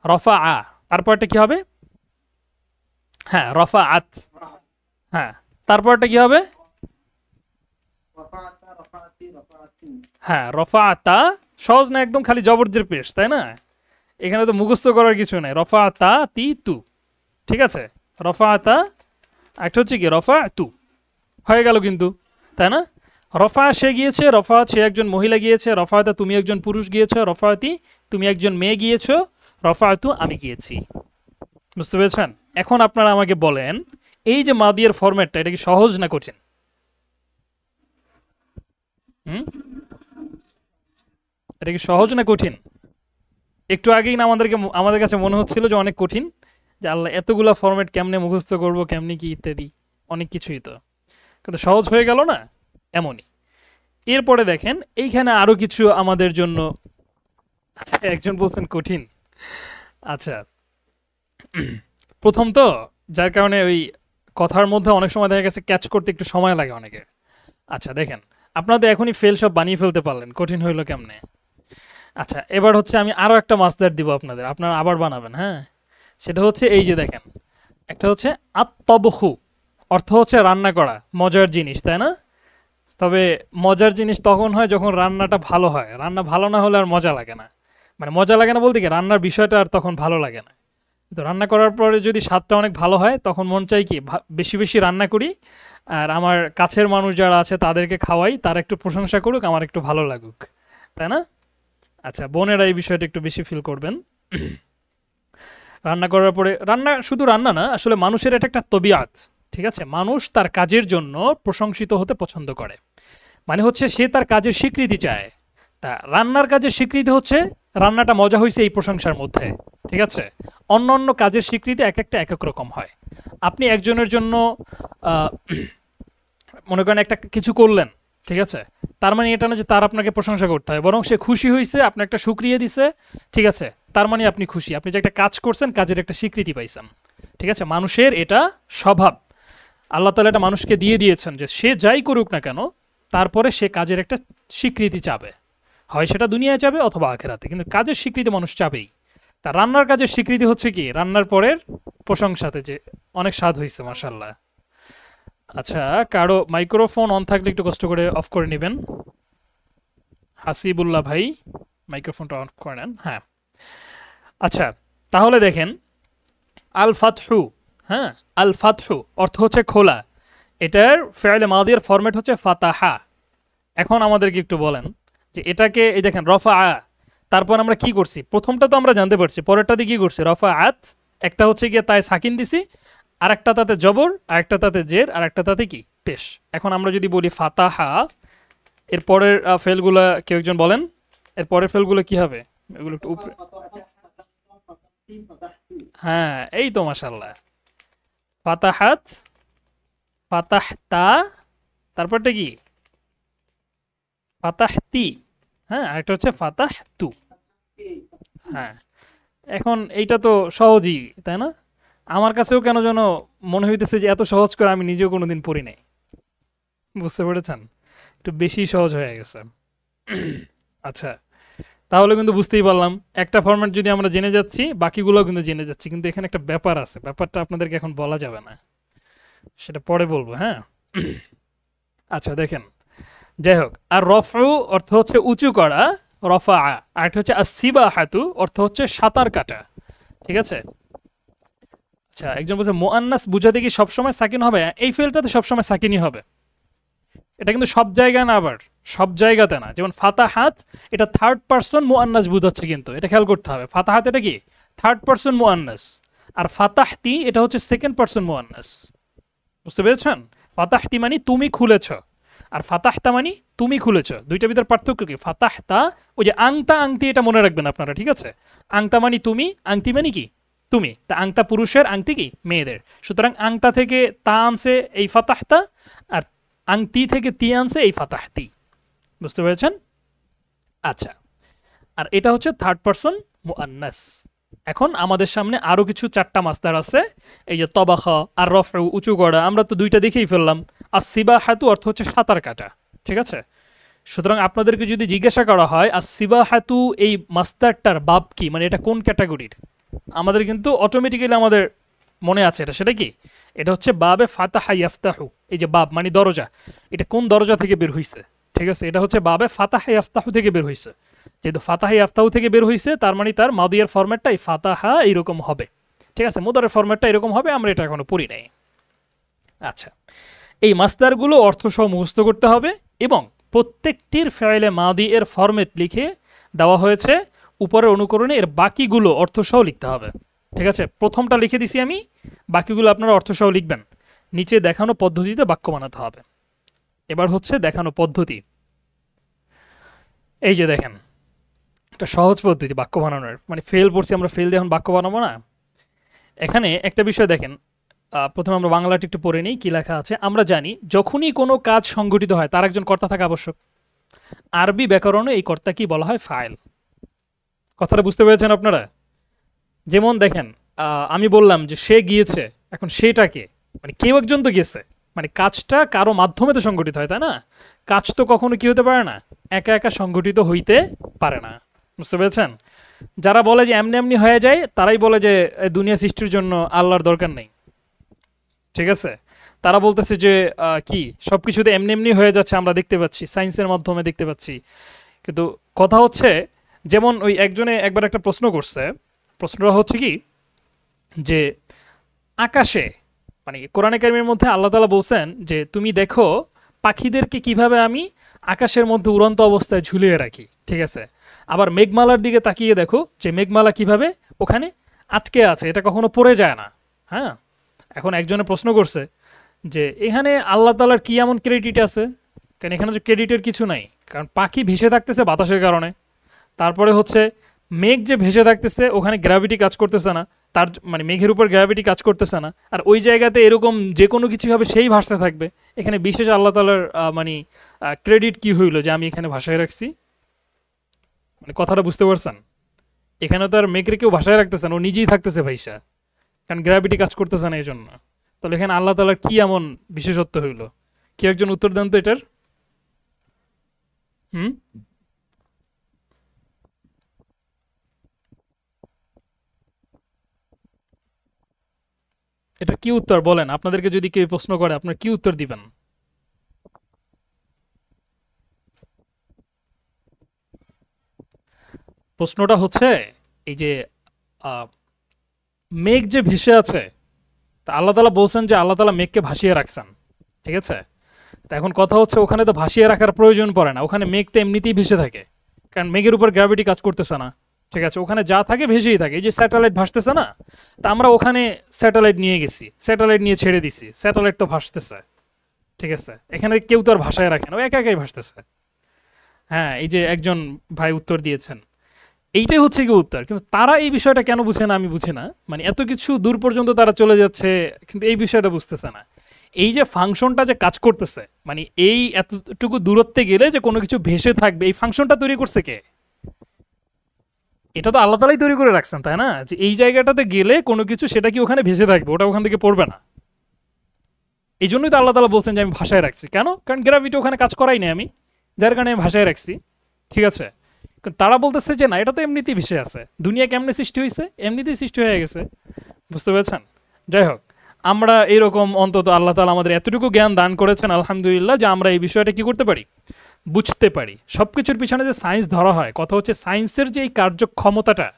রফা, তারপরটা কি হবে? হ্যাঁ, রফা আত। হ্যাঁ, তারপরটা কি হবে? হ্যাঁ, রফা আতা। সহজ না একদম, খালি জবরজের পেশ, তাই না? এখানে তো মুখস্থ করার কিছু নাই। রফা আতা তি তু, ঠিক আছে, রফা আতা। একটা হচ্ছে কি রফা তু, হয়ে গেল কিন্তু, তাই না? রফা, সে গিয়েছে। রফাত, সে একজন মহিলা গিয়েছে। রফাতা, তুমি একজন পুরুষ গিয়েছো। রফাতি, তুমি একজন মেয়ে গিয়েছো। রফাতু, আমি গিয়েছি। বুঝতে পেরেছেন? এখন আপনারা আমাকে বলেন, এই যে মাদিয়ার ফরম্যাটটা, এটা কি সহজ না কঠিন? হুম, এটা কি সহজ না কঠিন? একটু আগেই না আমাদের কাছে মনে হচ্ছিল যে অনেক কঠিন, যে আল্লাহ এতগুলা ফরম্যাট কেমনে মুখস্থ করব, কেমনে কি ইত্যাদি, অনেক কিছুই তো, কিন্তু সহজ হয়ে গেল না? এমনই। এরপরে দেখেন এইখানে আরো কিছু আমাদের জন্য, আচ্ছা একজন বলছেন কঠিন, আচ্ছা প্রথম তো, যার কারণে ওই কথার মধ্যে অনেক সময় দেখা গেছে ক্যাচ করতে একটু সময় লাগে অনেকের। আচ্ছা দেখেন, আপনারা তো এখনই ফেল সব বানিয়ে ফেলতে পারলেন, কঠিন হইলো কেমনে? আচ্ছা এবার হচ্ছে আমি আরো একটা মাসদার দিব আপনাদের, আপনারা আবার বানাবেন, হ্যাঁ? সেটা হচ্ছে এই যে দেখেন, একটা হচ্ছে আত্তবখু, অর্থ হচ্ছে রান্না করা, মজার জিনিস, তাই না? তবে মজার জিনিস তখন হয় যখন রান্নাটা ভালো হয়, রান্না ভালো না হলে আর মজা লাগে না। মানে মজা লাগে না বলতে কি, রান্নার বিষয়টা আর তখন ভালো লাগে না। তো রান্না করার পরে যদি স্বাদটা অনেক ভালো হয়, তখন মন চাই কি বেশি বেশি রান্না করি, আর আমার কাছের মানুষ যারা আছে তাদেরকে খাওয়াই, তারা একটু প্রশংসা করুক, আমার একটু ভালো লাগুক, তাই না? আচ্ছা বোনেরা এই বিষয়টা একটু বেশি ফিল করবেন। রান্না করার পরে, রান্না শুধু রান্না না, আসলে মানুষের এটা একটা তবিয়াত, ঠিক আছে? মানুষ তার কাজের জন্য প্রশংসিত হতে পছন্দ করে, মানে হচ্ছে সে তার কাজের স্বীকৃতি চায়। তা রান্নার কাজের স্বীকৃতি হচ্ছে রান্নাটা মজা হয়েছে এই প্রশংসার মধ্যে, ঠিক আছে? অন্য অন্য কাজের স্বীকৃতি এক একটা এক এক রকম হয়। আপনি একজনের জন্য আহ, মনে করেন একটা কিছু করলেন, ঠিক আছে? তার মানে এটা না যে তার আপনাকে প্রশংসা করতে হয়, বরং সে খুশি হয়েছে, আপনার একটা সুক্রিয়া দিছে, ঠিক আছে? তার মানে আপনি খুশি, আপনি যে একটা কাজ করছেন, কাজের একটা স্বীকৃতি পাইছেন, ঠিক আছে? মানুষের এটা স্বভাব, আল্লাহ তাআলা এটা মানুষকে দিয়ে দিয়েছেন যে সে যাই করুক না কেন, তারপরে সে কাজের একটা স্বীকৃতি চাবে, হয় সেটা দুনিয়ায় চাবে অথবা আখেরাতে, কিন্তু কাজের স্বীকৃতি মানুষ চাবেই। তা রান্নার কাজের স্বীকৃতি হচ্ছে কি, রান্নার পরের প্রশংসাতে যে অনেক স্বাদ হয়েছে মাশাআল্লাহ। আচ্ছা কারো মাইক্রোফোন অন থাকলে একটু কষ্ট করে অফ করে নেবেন। হাসিবুল্লাহ ভাই মাইক্রোফোনটা অফ করে নেন, হ্যাঁ। আচ্ছা তাহলে দেখেন, আল ফাতহু, হ্যাঁ, আল ফাতহু অর্থ হচ্ছে খোলা, এটার ফেয়ালে মাদিয়ার ফরম্যাট হচ্ছে ফাতাহা। এখন আমাদেরকে একটু বলেন যে এটাকে, এই দেখেন রফা আ, তারপর আমরা কি করছি? প্রথমটা তো আমরা জানতে পারছি, পরেরটাতে কি করছি? রফা আত, একটা হচ্ছে গিয়ে তাই সাকিন দিছি, আর একটা তাতে জবর, আর একটা তাতে জের, আর একটা তাতে কি পেশ। এখন আমরা যদি বলি ফাতাহা, এর পরের ফেলগুলা কেউ একজন বলেন, এর পরের ফেলগুলো কি হবে? এগুলো একটু উপরে, হ্যাঁ এই তো মাশাআল্লাহ, ফাতাহাত, ফাতাহতা, তারপরটা কি? ফাতাহতি, হ্যাঁ, আরেকটা হচ্ছে ফাতাহতু, হ্যাঁ। এখন এইটা তো সহজই, তাই না? আমার কাছেও কেন যেন মনে হইতেছে যে এত সহজ করে আমি নিজেও কোনোদিন পড়ি নাই, বুঝতে পেরেছেন? একটু বেশি সহজ হয়ে গেছে। আচ্ছা তাহলে কিন্তু বুঝতেই পারলাম, একটা ফরম্যাট যদি আমরা জেনে যাচ্ছি, বাকিগুলোও কিন্তু জেনে যাচ্ছি, কিন্তু এখানে একটা ব্যাপার আছে, ব্যাপারটা আপনাদেরকে এখন বলা যাবে না, সেটা পরে বলবো, হ্যাঁ। আচ্ছা দেখেন, যাই হোক, আর রফউ অর্থ হচ্ছে উঁচু করা, রফা, আর একটা হচ্ছে আসিবাহাতু অর্থ হচ্ছে সাঁতার কাটা, ঠিক আছে? আচ্ছা একজন বলছে মুআন্নাস বুঝাতে কি সবসময় সাকিন হবে? এই ফেলটাতে সবসময় সাকিনই হবে, এটা কিন্তু সব জায়গায় না, আবার সব জায়গাতে না। যেমন ফাতাহাত, এটা থার্ড পারসন মুআন্নাস বুঝাচ্ছে, কিন্তু এটা খেয়াল করতে হবে, ফাতাহাত এটা কি থার্ড পারসন মুআন্নাস, আর ফাতাহতি এটা হচ্ছে সেকেন্ড পারসন মুআন্নাস, বুঝতে পেরেছেন? ফাতাহতি মানে তুমি খুলেছ, আর ফাতাহতা মানে তুমি খুলেছ, দুইটার ভিতর পার্থক্য কি? ফাতাহতা ওই যে আংতা আংটি, এটা মনে রাখবেন আপনারা, ঠিক আছে? আংতা মানে তুমি, আংটি মানে কি তুমি, তা আংতা পুরুষের, আংটি কি মেয়েদের, সুতরাং আংতা থেকে তা আনছে এই ফাতাহতা, আর আংটি থেকে তি আনছে এই ফাতাহতি, বুঝতে পেরেছেন? আচ্ছা, আর এটা হচ্ছে থার্ড পারসন মুআন্নাস। এখন আমাদের সামনে আরো কিছু চারটা মাসদার আছে, এই যে তবাখা আর রফউ উঁচু করা, আমরা তো দুইটা দেখেই ফেললাম। আর সিবাহাতু অর্থ হচ্ছে সাঁতার কাটা, ঠিক আছে? সুতরাং আপনাদেরকে যদি জিজ্ঞাসা করা হয় আর সিবাহাতু এই মাসদারটার বাব কি, মানে এটা কোন ক্যাটাগরির, আমাদের কিন্তু অটোমেটিক্যালি আমাদের মনে আছে এটা, সেটা কি? এটা হচ্ছে বাবে ফাতাহা ইয়াফতাহু, এই যে বাব মানে দরজা, এটা কোন দরজা থেকে বের হইছে, ঠিক আছে? এটা হচ্ছে বাবে ফাতাহা ইয়াফতাহু থেকে বের হইছে, যেহেতু ফাতাহা ইয়াফতাহু থেকে বের হইছে, তার মানে তার মাদিয়ার ফরম্যাটটা এই ফাতাহা এইরকম হবে, ঠিক আছে? মুদারের ফরম্যাটটা এরকম হবে, আমরা এটা এখনো পড়ি নাই। আচ্ছা, এই মাসদারগুলো অর্থসহ মুখস্থ করতে হবে, এবং প্রত্যেকটির ফেয়েলে মাদি এর ফরম্যাট লিখে দেওয়া হয়েছে, উপরের অনুকরণে এর বাকিগুলো অর্থসহ লিখতে হবে, ঠিক আছে? প্রথমটা লিখে দিছি আমি, বাকিগুলো আপনারা অর্থসহ লিখবেন। নিচে দেখানো পদ্ধতিতে বাক্য বানাতে হবে। এবার হচ্ছে দেখানো পদ্ধতি। এই যে দেখেন, একটা সহজ পদ্ধতি বাক্য বানানোর, মানে ফেল পড়ছি আমরা, ফেল দিয়ে এখন বাক্য বানাবো না। এখানে একটা বিষয় দেখেন, প্রথমে আমরা বাংলাটি একটু পড়ে নিই কি লেখা আছে। আমরা জানি যখনই কোনো কাজ সংগঠিত হয় তার একজন কর্তা থাকা আবশ্যক। আরবি ব্যাকরণে এই কর্তা কি বলা হয়? ফাইল। কথাটা বুঝতে পেরেছেন আপনারা? যেমন দেখেন, আমি বললাম যে সে গিয়েছে, এখন সেটাকে মানে কেউ একজন তো গেছে, মানে কাজটা কারো মাধ্যমে তো সংগঠিত হয়, তাই না? কাজ তো কখনো কি হতে পারে না, একা একা সংগঠিত হইতে পারে না। বুঝতে পেরেছেন? যারা বলে যে এমনি এমনি হয়ে যায় তারাই বলে যে দুনিয়া সৃষ্টির জন্য আল্লাহর দরকার নেই। ঠিক আছে? তারা বলতেছে যে কি সব কিছুতে এমনি এমনি হয়ে যাচ্ছে, আমরা দেখতে পাচ্ছি, সায়েন্সের মাধ্যমে দেখতে পাচ্ছি। কিন্তু কথা হচ্ছে, যেমন ওই একজনে একবার একটা প্রশ্ন করছে, প্রশ্নটা হচ্ছে কি যে আকাশে, মানে কোরআনে কারিমের মধ্যে আল্লাহ তাআলা বলছেন যে তুমি দেখো পাখিদেরকে কিভাবে আমি আকাশের মধ্যে উড়ন্ত অবস্থায় ঝুলিয়ে রাখি। ঠিক আছে? আবার মেঘমালার দিকে তাকিয়ে দেখো যে মেঘমালা কিভাবে ওখানে আটকে আছে, এটা কখনো পড়ে যায় না। হ্যাঁ, এখন একজনে প্রশ্ন করছে যে এখানে আল্লাহ তাআলার কি এমন ক্রেডিট আছে? কারণ এখানে তো ক্রেডিটের কিছু নাই, কারণ পাখি ভেসে থাকতেছে বাতাসের কারণে। তারপরে হচ্ছে মেঘ যে ভেসে থাকতেছে ওখানে গ্র্যাভিটি কাজ করতেছে না, তার মানে মেঘের উপর গ্র্যাভিটি কাজ করতেছে না, আর ওই জায়গাতে এরকম যে কোনো কিছু হবে সেই ভাসতে থাকবে। এখানে বিশেষ আল্লাহ তাআলার মানে ক্রেডিট কি হইলো যে আমি এখানে ভাসায় রাখছি? মানে কথাটা বুঝতে পারছেন? এখানে তো আর মেঘরে কেউ ভাসায় রাখতেছে না, ও নিজেই থাকতেছে ভাইসা, কারণ গ্র্যাভিটি কাজ করতেছে না এই জন্য। তাহলে এখানে আল্লাহ তাআলার কি এমন বিশেষত্ব হইলো? কি একজন উত্তর দেন তো এটার। হুম, এটা কি উত্তর বলেন? আপনাদেরকে যদি কেউ প্রশ্ন করে আপনার কি উত্তর দিবেন? প্রশ্নটা হচ্ছে এই যে আহ, মেঘ যে ভেসে আছে, তা আল্লাহ তাআলা বলছেন যে আল্লাহ তাআলা মেঘকে ভাসিয়ে রাখছেন। ঠিক আছে? তা এখন কথা হচ্ছে ওখানে তো ভাসিয়ে রাখার প্রয়োজন পড়ে না, ওখানে মেঘ তো এমনিতেই ভেসে থাকে, কারণ মেঘের উপর গ্র্যাভিটি কাজ করতেছে না। ঠিক আছে? ওখানে যা থাকে ভেসেই থাকে। এই যে স্যাটেলাইট ভাসতেছে না, তা আমরা ওখানে স্যাটেলাইট নিয়ে গেছি, স্যাটেলাইট নিয়ে ছেড়ে দিছি, স্যাটেলাইট তো ভাসতেছে। ঠিক আছে? এখানে কেউ তো আর ভাসায় রাখে না, ও একা একাই ভাসতেছে। হ্যাঁ, এই যে একজন ভাই উত্তর দিয়েছেন, এইটাই হচ্ছে কি উত্তর। কিন্তু তারা এই বিষয়টা কেন বুঝে না আমি বুঝি না, মানে এত কিছু দূর পর্যন্ত তারা চলে যাচ্ছে কিন্তু এই বিষয়টা বুঝতেছে না। এই যে ফাংশনটা যে কাজ করতেছে, মানে এই এতটুকু দূরত্বে গেলে যে কোনো কিছু ভেসে থাকবে, এই ফাংশনটা তৈরি করছে কে? এটা তো আল্লাহ তাআলাই তৈরি করে রাখছেন, তাই না? যে এই জায়গাটাতে গেলে কোনো কিছু সেটা কি ওখানে ভেসে থাকবে, ওটা ওখান থেকে পড়বে না। এই জন্যই তো আল্লাহ তাআলা বলছেন যে আমি ভাষায় রাখছি। কেন? কারণ গ্র্যাভিটি ওখানে কাজ করাই নাই আমি, যার কারণে আমি ভাষায় রাখছি। ঠিক আছে? কিন্তু তারা বলতেছে যে না, এটা তো এমনিতেই ভেসে আছে, দুনিয়া কেমনে সৃষ্টি হয়েছে, এমনিতেই সৃষ্টি হয়ে গেছে। বুঝতে পেরেছেন? যাই হোক, আমরা এরকম অন্তত আল্লাহ তাআলা আমাদের এতটুকু জ্ঞান দান করেছেন আলহামদুলিল্লাহ, যে আমরা এই বিষয়টা কি করতে পারি, বুঝতে পারি। সব কিছুর পিছনে যে সায়েন্স ধরা হয়, কথা হচ্ছে সায়েন্সের যে এই কার্যক্ষমতাটা,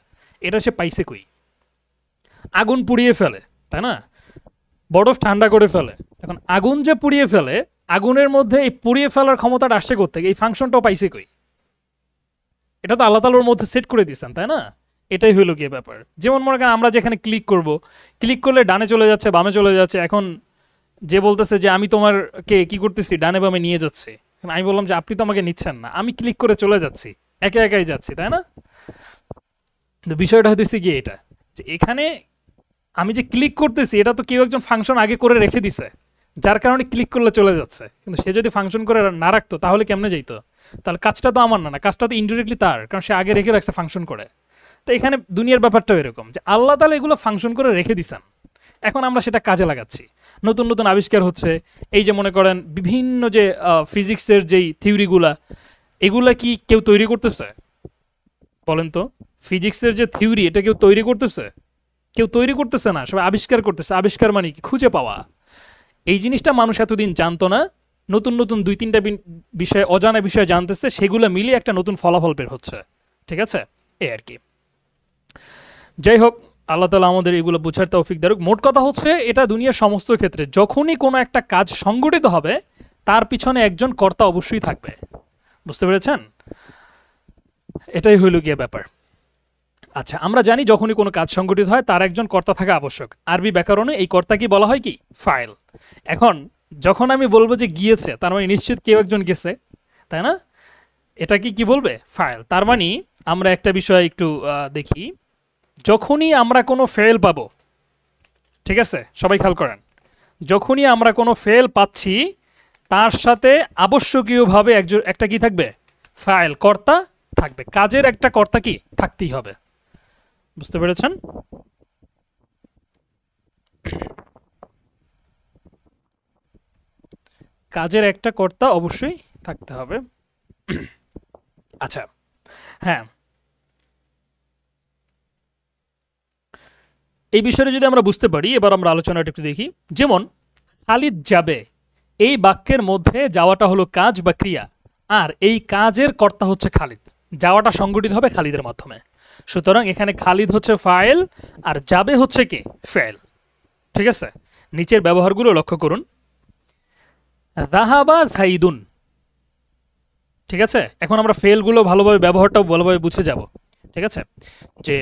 এটা সে পাইছে কই? আগুন পুড়িয়ে ফেলে, তাই না? বরফ ঠান্ডা করে ফেলে। এখন আগুন যে পুড়িয়ে ফেলে, আগুনের মধ্যে এই পুড়িয়ে ফেলার ক্ষমতাটা আসছে কোত্থেকে? এই ফাংশনটাও পাইছে কই? এটা তো আল্লাহ তাআলার মধ্যে সেট করে দিয়েছেন, তাই না? এটাই হইলো গিয়ে ব্যাপার। যেমন মনে করেন আমরা যেখানে ক্লিক করব, ক্লিক করলে ডানে চলে যাচ্ছে, বামে চলে যাচ্ছে। এখন যে বলতেছে যে আমি তোমারকে কি করতেছি, ডানে বামে নিয়ে যাচ্ছে। আমি বললাম যে আপনি তো আমাকে নিচ্ছেন না, আমি ক্লিক করে চলে যাচ্ছি, একা একাই যাচ্ছি, তাই না? তো বিষয়টা হইতেছে গিয়ে এটা, যে এখানে আমি যে ক্লিক করতেছি এটা তো কেউ একজন ফাংশন আগে করে রেখে দিছে, যার কারণে ক্লিক করলে চলে যাচ্ছে। কিন্তু সে যদি ফাংশন করে না রাখতো তাহলে কেমনে যাইতো? তাহলে কাজটা তো আমার না, কাজটা তো ইনডিরেক্টলি তার, কারণ সে আগে রেখে রাখছে ফাংশন করে। তো এখানে দুনিয়ার ব্যাপারটাও এরকম, যে আল্লাহ তাআলা এগুলো ফাংশন করে রেখে দিছেন, এখন আমরা সেটা কাজে লাগাচ্ছি। নতুন নতুন আবিষ্কার হচ্ছে। এই যে মনে করেন বিভিন্ন যে ফিজিক্সের যেই থিওরিগুলা, এগুলা কি কেউ তৈরি করতেছে? বলেন তো, ফিজিক্সের যে থিওরি, এটা কেউ তৈরি করতেছে? কেউ তৈরি করতেছে না, সবাই আবিষ্কার করতেছে। আবিষ্কার মানে কি? খুঁজে পাওয়া। এই জিনিসটা মানুষ এতদিন জানতো না, নতুন নতুন দুই তিনটা বিষয়, অজানা বিষয় জানতেছে, সেগুলো মিলিয়ে একটা নতুন ফলাফল বের হচ্ছে। ঠিক আছে? এই আর কি। যাই হোক, আল্লাহ তাআলা আমাদের এগুলো বোঝার তৌফিক দারুক। মোট কথা হচ্ছে এটা দুনিয়ার সমস্ত ক্ষেত্রে যখনই কোনো একটা কাজ সংগঠিত হবে তার পিছনে একজন কর্তা অবশ্যই থাকবে। বুঝতে পেরেছেন? এটাই হইল গিয়ে ব্যাপার। আচ্ছা, আমরা জানি যখনই কোনো কাজ সংগঠিত হয় তার একজন কর্তা থাকা আবশ্যক। আরবি ব্যাকরণে এই কর্তা কি বলা হয় কি? ফাইল। এখন যখন আমি বলবো যে গিয়েছে, তার মানে নিশ্চিত কেউ একজন গেছে, তাই না? এটা কি বলবে? ফাইল। তার মানে আমরা একটা বিষয় একটু দেখি, যখনই আমরা কোনো ফেল পাবো, ঠিক আছে, সবাই খেয়াল করেন, যখনই আমরা কোনো ফেল পাচ্ছি তার সাথে আবশ্যকীয়ভাবে একটা কি থাকবে? ফাইল, কর্তা থাকবে। কাজের একটা কর্তা কি থাকতেই হবে। বুঝতে পেরেছেন? কাজের একটা কর্তা অবশ্যই থাকতে হবে। আচ্ছা, হ্যাঁ, এই বিষয়ে যদি আমরা বুঝতে পারি, এবার আমরা আলোচনাটা একটু দেখি। যেমন খালিদ যাবে, এই বাক্যের মধ্যে যাওয়াটা হলো কাজ বা ক্রিয়া, আর এই কাজের কর্তা হচ্ছে খালিদ। যাওয়াটা সংগঠিত হবে খালিদের মাধ্যমে। সুতরাং এখানে খালিদ হচ্ছে ফাইল আর যাবে হচ্ছে কি? ফেল। ঠিক আছে, নিচের ব্যবহারগুলো লক্ষ্য করুন। যাহাবা জাইদুন, ঠিক আছে, এখন আমরা ফেলগুলো ভালোভাবে, ব্যবহারটাও ভালোভাবে বুঝে যাব। ঠিক আছে, যে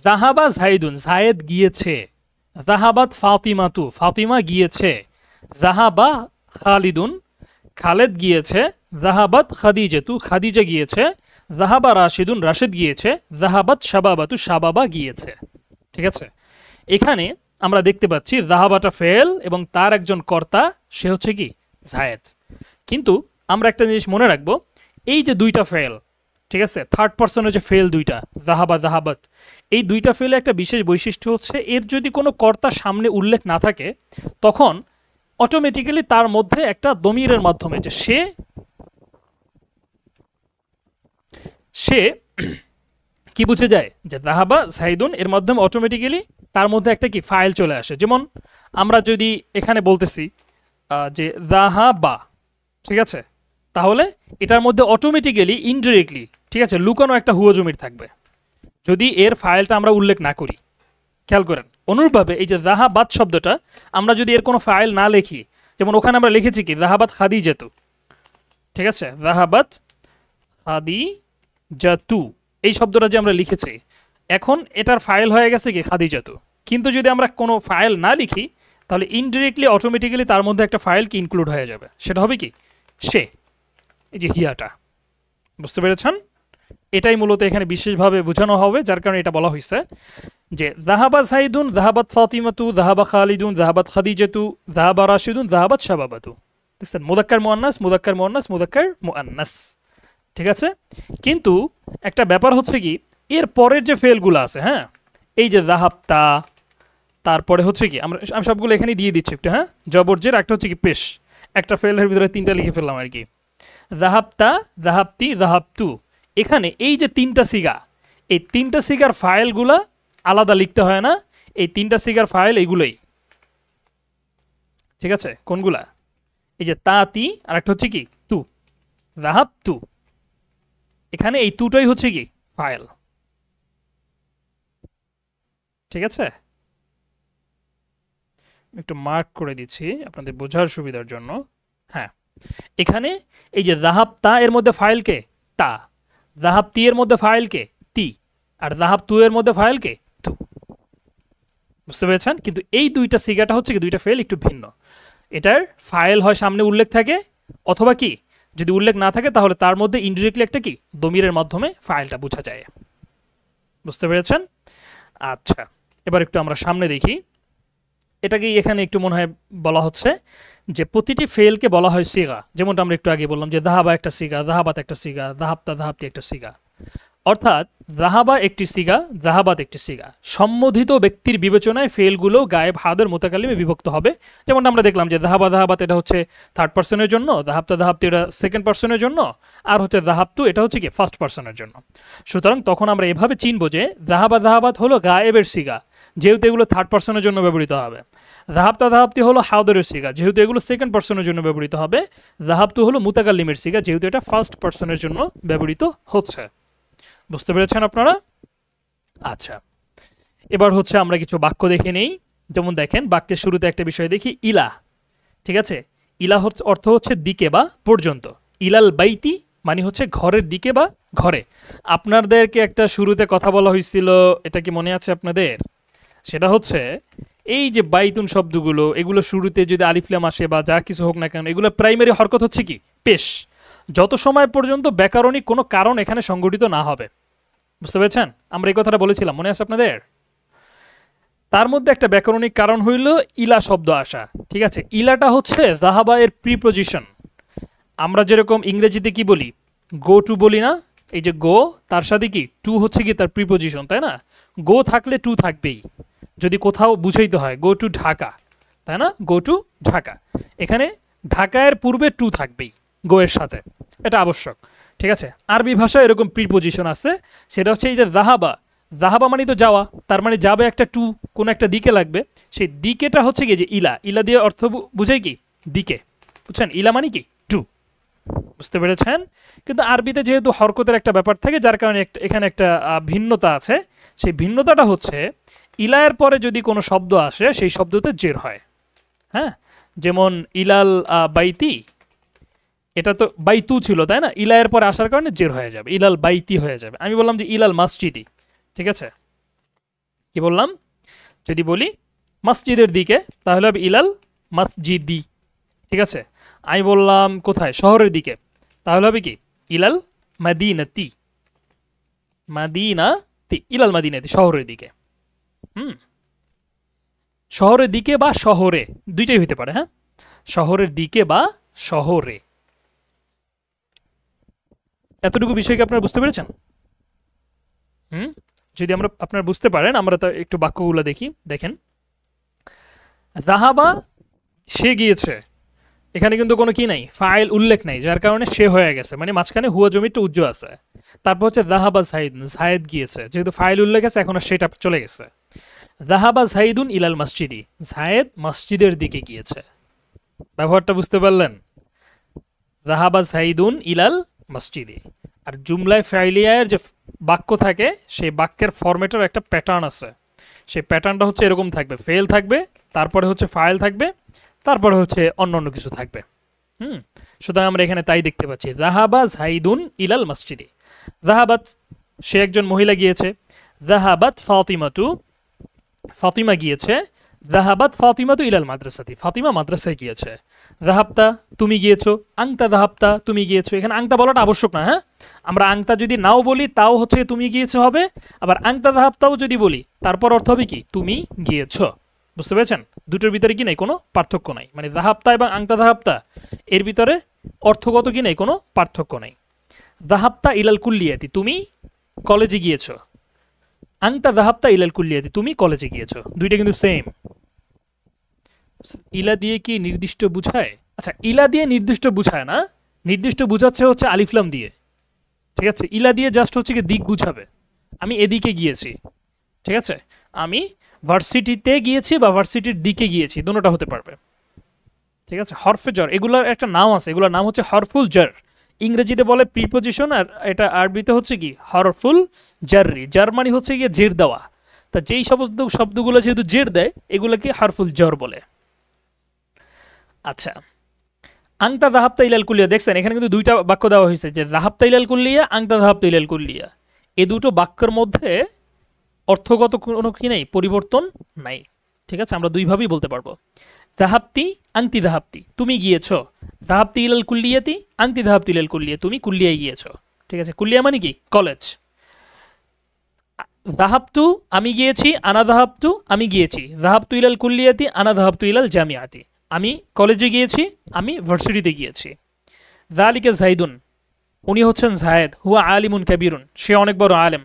যাহাবা জাইদুন, জায়েদ গিয়েছে। যাহাবাত ফাতিমাতু, ফাতিমা গিয়েছে। যাহাবা খালিদুন, খালেদ গিয়েছে। যাহাবাত খাদিজাতু, খাদিজা গিয়েছে। যাহাবা রাশিদুন, রাশিদ গিয়েছে। যাহাবাত শাবাবাতু, শাবাবা গিয়েছে। ঠিক আছে, এখানে আমরা দেখতে পাচ্ছি যাহাবাটা ফেল এবং তার একজন কর্তা, সে হচ্ছে কি? জায়েদ। কিন্তু আমরা একটা জিনিস মনে রাখবো, এই যে দুইটা ফেল, ঠিক আছে, থার্ড পার্সনের যে ফেল দুইটা, যাহাবা যাহাবাত, এই দুইটা ফেলে একটা বিশেষ বৈশিষ্ট্য হচ্ছে, এর যদি কোনো কর্তা সামনে উল্লেখ না থাকে তখন অটোমেটিক্যালি তার মধ্যে একটা দমিরের মাধ্যমে, যে সে কি বুঝে যায়, যে যাহাবা জাইদুন, এর মাধ্যমে অটোমেটিক্যালি তার মধ্যে একটা কি? ফাইল চলে আসে। যেমন আমরা যদি এখানে বলতেছি যে যাহাবা, ঠিক আছে, তাহলে এটার মধ্যে অটোমেটিক্যালি ইনডিরেক্টলি, ঠিক আছে, লুকানো একটা হুয়া জমির থাকবে যদি এর ফাইলটা আমরা উল্লেখ না করি। খেয়াল করেন, অনুরূপভাবে এই যে যাহাবাত শব্দটা, আমরা যদি এর কোনো ফাইল না লিখি, যেমন ওখানে আমরা লিখেছি কি? যাহাবাত খাদিজাতু, ঠিক আছে, যাহাবাত খাদিজাতু, এই শব্দটা যে আমরা লিখেছি, এখন এটার ফাইল হয়ে গেছে কি? খাদিজাতু। কিন্তু যদি আমরা কোনো ফাইল না লিখি তাহলে ইনডিরেক্টলি অটোমেটিক্যালি তার মধ্যে একটা ফাইল কি ইনক্লুড হয়ে যাবে, সেটা হবে কি? সে। এই যে হিয়াটা, বুঝতে পেরেছেন? এটাই মূলত এখানে বিশেষভাবে বোঝানো হবে, যার কারণে এটা বলা হয়েছে যে যাহাবা জাইদুন, যাহাবাত ফাতিমাতু, যাহাবা খালিদুন, যাহাবাত খাদিজাতু, যাহাবা রাশিদুন, যাহাবাত শাবাবাতু। দেখছেন, মুযাক্কার মুআন্নাস, মুযাক্কার মুআন্নাস, মুযাক্কার মুআন্নাস। ঠিক আছে, কিন্তু একটা ব্যাপার হচ্ছে কি, এর পরের যে ফেলগুলো আছে, হ্যাঁ, এই যে যাহাবতা, তারপরে হচ্ছে কি, আমি সবগুলো এখানে দিয়ে দিচ্ছি একটু, হ্যাঁ, জবরজের একটা হচ্ছে কি পেশ, একটা ফেলের ভিতরে তিনটা লিখে ফেললাম আর কি। যাহাবতা, যাহাবতি, যাহাবতু, এখানে এই যে তিনটা সিগা, এই তিনটা সিগার ফাইলগুলা আলাদা লিখতে হয় না, এই তিনটা সিগার ফাইল এইগুলোই। ঠিক আছে, কোনগুলা? এই যে তাতি, আর একটা হচ্ছে কি? তু, যাহাবতু, এখানে এই তুটাই হচ্ছে কি? ফাইল। ঠিক আছে, একটু মার্ক করে দিচ্ছি আপনাদের বোঝার সুবিধার জন্য। হ্যাঁ, এখানে এই যে যাহাবতা এর মধ্যে ফাইল কে? তা। যাহাবতি এর মধ্যে ফাইল কে? তি। আর যাহাবতু এর মধ্যে ফাইল কে? তু। বুঝতে পেরেছেন? কিন্তু এই দুইটা সিগাটা হচ্ছে কি? দুইটা ফেল একটু ভিন্ন। এটার ফাইল হয় সামনে উল্লেখ থাকে, অথবা কি যদি উল্লেখ না থাকে তাহলে তার মধ্যে ইনডিরেক্টলি একটা কি? দমিরের মাধ্যমে ফাইলটা বোঝা যায়। বুঝতে পেরেছেন? আচ্ছা, এবার একটু আমরা সামনে দেখি। এটাকেই এখানে একটু মনে হয় বলা হচ্ছে যে প্রতিটি ফেলকে বলা হয় সিগা, যেমনটা আমরা একটু আগে বললাম যে যাহাবা একটা সিগা, যাহাবাত একটা সিগা, যাহাবতা যাহাবতি একটা সিগা। অর্থাৎ যাহাবা একটি সিগা, যাহাবাত একটি সিগা। সম্বোধিত ব্যক্তির বিবেচনায় ফেলগুলো গায়েব হাদের মুতাকাল্লিমে বিভক্ত হবে। যেমনটা আমরা দেখলাম যে যাহাবা যাহাবাত এটা হচ্ছে থার্ড পার্সনের জন্য, যাহাবতা যাহাবতি এটা সেকেন্ড পার্সনের জন্য, আর হচ্ছে যাহাবতু এটা হচ্ছে কি? ফার্স্ট পার্সনের জন্য। সুতরাং তখন আমরা এভাবে চিনব যে যাহাবা যাহাবাত হলো গায়েবের সিগা, যেহেতু এগুলো থার্ড পার্সনের জন্য ব্যবহৃত হবে। যাহাবতা যাহাবতি হলো হাউদারের সিগা, যেহেতু এগুলো সেকেন্ড পার্সনের জন্য ব্যবহৃত হবে। যাহাবতু হলো মুতাকাল্লিমের সিগা, যেহেতু এটা ফার্স্ট পার্সনের জন্য ব্যবহৃত হচ্ছে। বুঝতে পেরেছেন আপনারা? আচ্ছা, এবার হচ্ছে আমরা কিছু বাক্য দেখে নেই। যেমন দেখেন, বাক্যের শুরুতে একটা বিষয় দেখি, ইলা। ঠিক আছে, ইলা অর্থ হচ্ছে দিকে বা পর্যন্ত। ইলাল বাইতি মানে হচ্ছে ঘরের দিকে বা ঘরে। আপনাদেরকে একটা শুরুতে কথা বলা হয়েছিল, এটা কি মনে আছে আপনাদের? সেটা হচ্ছে এই যে বাইতুন শব্দগুলো, এগুলো শুরুতে যদি আলিফ লাম আসে বা যা কিছু হোক না কেন, এগুলো প্রাইমারি হরকত হচ্ছে কি পেশ, যত সময় পর্যন্ত ব্যাকরণিক কোনো কারণ এখানে সংঘটিত না হবে। বুঝতে পেরেছেন? আমরা এই কথাটা বলেছিলাম, মনে আছে আপনাদের? তার মধ্যে একটা ব্যাকরণিক কারণ হইল ইলা শব্দ আসা। ঠিক আছে, ইলাটা হচ্ছে জাহাবা এর প্রিপোজিশন। আমরা যেরকম ইংরেজিতে কি বলি, গো টু বলি না, এই যে গো তার সাথে কি টু হচ্ছে কি তার প্রিপোজিশন, তাই না? গো থাকলে টু থাকবেই, যদি কোথাও বুঝাইতে হয় গো টু ঢাকা, তাই না? গো টু ঢাকা, এখানে ঢাকায়ের পূর্বে টু থাকবেই গো এর সাথে, এটা আবশ্যক। ঠিক আছে, আরবি ভাষায় এরকম প্রিপোজিশন আছে, সেটা হচ্ছে এই যে জাহাবা, জাহাবা মানে তো যাওয়া, তার মানে যাবে একটা টু, কোন একটা দিকে লাগবে, সেই দিকেটা হচ্ছে কি যে ইলা, ইলা দিয়ে অর্থ বুঝাই কি দিকে, বুঝছেন? ইলা মানে কি টু, বুঝতে পেরেছেন? কিন্তু আরবিতে যেহেতু হরকতের একটা ব্যাপার থাকে, যার কারণে এখানে একটা ভিন্নতা আছে। সেই ভিন্নতাটা হচ্ছে ইলায়ের পরে যদি কোনো শব্দ আসে সেই শব্দতে জের হয়। হ্যাঁ, যেমন ইলাল বাইতি, এটা তো বাইতু ছিল, তাই না? ইলায়ের পরে আসার কারণে জের হয়ে যাবে, ইলাল বাইতি হয়ে যাবে। আমি বললাম যে ইলাল মসজিদি, ঠিক আছে? কি বললাম? যদি বলি মসজিদের দিকে, তাহলে হবে ইলাল মসজিদি, ঠিক আছে? আমি বললাম কোথায়, শহরের দিকে, তাহলে হবে কি ইলাল মাদিনাতি, মাদিনাতি, ইলাল মাদিনাতি, শহরের দিকে। হুম, শহরের দিকে বা শহরে, দুইটাই হইতে পারে। হ্যাঁ, শহরের দিকে বা শহরে। এতটুকু বিষয় কি আপনারা বুঝতে পেরেছেন? হুম, যদি আমরা আপনারা বুঝতে পারেন, আমরা তো একটু বাক্যগুলো দেখি। দেখেন, জাহাবা সে গিয়েছে, এখানে কিন্তু কোনো কি নাই, ফাইল উল্লেখ নাই, যার কারণে সে হয়ে গেছে, মানে মাঝখানে হুয়া জমিটা উজ্জ্ব আছে। তারপর হচ্ছে জাহাবা জাহিদুন, জায়েদ গিয়েছে, যেহেতু ফাইল উল্লেখ আছে এখন সেটা চলে গেছে। জাহাবা জাহিদুন ইলাল মসজিদি, জায়েদ মসজিদের দিকে গিয়েছে। ব্যবহারটা বুঝতে পারলেন? জাহাবা জাহিদুন ইলাল মসজিদি। আর জুমলায় ফাইলিয়ার যে বাক্য থাকে, সেই বাক্যের ফরম্যাটের একটা প্যাটার্ন আছে। সেই প্যাটার্নটা হচ্ছে এরকম থাকবে, ফেল থাকবে, তারপরে হচ্ছে ফাইল থাকবে, তারপরে হচ্ছে অন্য অন্য কিছু থাকবে। হুম, সুতরাং আমরা এখানে তাই দেখতে পাচ্ছি, জাহাবা জাহিদুন ইলাল মসজিদি। জাহাবাত, সে একজন মহিলা গিয়েছে। জাহাবাত ফাতিমাতু, ফাতিমা গিয়েছে। জাহাবাত ফাতিমাতু ইলাল মাদ্রাসাতি, ফাতিমা মাদ্রাসায় গিয়েছে। জাহাবতা, তুমি গিয়েছো। আংতা জাহাবতা, তুমি গিয়েছো। এখানে আংতা বলাটা আবশ্যক না। হ্যাঁ, আমরা আংতা যদি নাও বলি তাও হচ্ছে তুমি গিয়েছো হবে, আবার আংতা জাহাবতাও যদি বলি তারপর অর্থ হবে কি তুমি গিয়েছো। বুঝতে পেরেছেন? দুটোর ভিতরে কি নাই, কোনো পার্থক্য নাই। মানে জাহাবতা এবং আংতা জাহাবতা এর ভিতরে অর্থগত কি নাই, কোনো পার্থক্য নাই। জাহাবতা ইলাল কুল্লিয়াতি, তুমি কলেজে গিয়েছো। আংতা জাহাবতা ইলাল কুল্লিয়াতি, তুমি কলেজে গিয়েছো, দুইটা কিন্তু সেম। ইলা দিয়ে কি নির্দিষ্ট বুঝায়? আচ্ছা, ইলা দিয়ে নির্দিষ্ট বুঝায় না, নির্দিষ্ট বুঝাচ্ছে হচ্ছে আলিফলাম দিয়ে। ঠিক আছে, ইলা দিয়ে জাস্ট হচ্ছে কি দিক বুঝাবে, আমি এদিকে গিয়েছি। ঠিক আছে, আমি ভার্সিটিতে গিয়েছি বা ভার্সিটির দিকে গিয়েছি, দুটোটা হতে পারবে। ঠিক আছে, হরফে জর, এগুলোর একটা নাম আছে, এগুলোর নাম হচ্ছে হরফুল জার। ইংরেজিতে বলে প্রিপোজিশন, আর এটা আরবিতে হচ্ছে কি হরফুল জাররি। জার মানে হচ্ছে গিয়ে জের দেওয়া। তা যেই সমস্ত শব্দগুলো যেহেতু জের দেয়, এগুলোকে হরফুল জর বলে। আচ্ছা, আংতা জাহাবতা ইলাল কুল্লিয়া, দেখছেন এখানে কিন্তু দুইটা বাক্য দেওয়া হয়েছে, যে জাহাবতা ইলাল কুল্লিয়া, আংতা জাহাবতা ইলাল কুল্লিয়া। এই দুটো বাক্যের মধ্যে অর্থগত কোনো কি নাই, পরিবর্তন নাই। ঠিক আছে, আমরা দুইভাবেই বলতে পারবো। জাহাবতি আংতি জাহাবতি, তুমি গিয়েছো। জাহাবতি ইলাল কুল্লিয়াতি, আংতি জাহাবতি ইলাল কুল্লিয়া, তুমি কুল্লিয়ায় গিয়েছো। ঠিক আছে, কুল্লিয়া মানে কি কলেজ। জাহাবতু, আমি গিয়েছি। আনা জাহাবতু, আমি গিয়েছি। জাহাবতু ইলাল কুল্লিয়াতি, আনা জাহাবতু ইলাল জামিয়াতি, আমি কলেজে গিয়েছি, আমি ভার্সিটিতে গিয়েছি। যালিকা জাহিদুন, উনি হচ্ছেন জায়েদ। হুয়া আলিমুন কাবীরুন, সে অনেক বড় আলেম।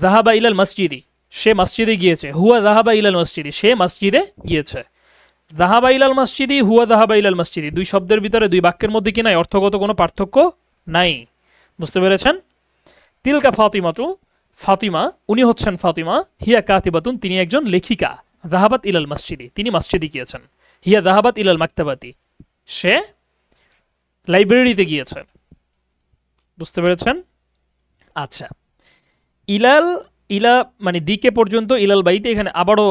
জাহাবা ইলাল মসজিদি, সে মসজিদে গিয়েছে। হুয়া জাহাবা ইলাল মসজিদি, সে মসজিদে গিয়েছে। জাহাবা ইলাল মসজিদি, হুয়া জাহাবা ইলাল মসজিদি, দুই শব্দের ভিতরে, দুই বাক্যের মধ্যে কি নাই, অর্থগত কোনো পার্থক্য নাই। বুঝতে পেরেছেন? তিলকা ফাতিমাতু, ফাতিমা, উনি হচ্ছেন ফাতিমা। হিয়া কাতিবাতুন, তিনি একজন লেখিকা। জাহাবাত ইলাল মসজিদি, তিনি মসজিদে গিয়েছেন। হিয়া জাহাবাত ইলাল মাকতাবাতি, সে লাইব্রেরিতে গিয়েছে। বুঝতে পেরেছেন? আচ্ছা, ইলাল, ইলা মানে দিকে পর্যন্ত, ইলাল বাইতে এখানে আবারও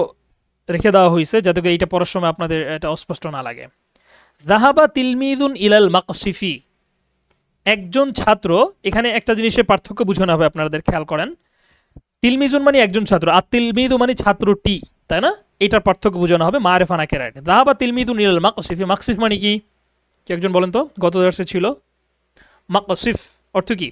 রেখে দেওয়া হয়েছে যাতে করে এইটা পড়ার সময় আপনাদের এটা অস্পষ্ট না লাগে। জাহাবা তিলমিদুন ইলাল মাকসিফি, একজন ছাত্র, এখানে একটা জিনিসের পার্থক্য বুঝানো হবে, আপনাদের খেয়াল করেন। তিলমিজুন মানে একজন ছাত্র, আর তিলমিদু মানে ছাত্রটি, তাই না? এটার পার্থক্য বোঝানো হবে মারেফা নাকেরায়। যাহাবা তিলমিদুন ইলাল মাকসিফি, মাকসিফ মানে কি? কি একজন বলেন তো, গত দর্শে ছিল মাকসিফ অর্থ কি?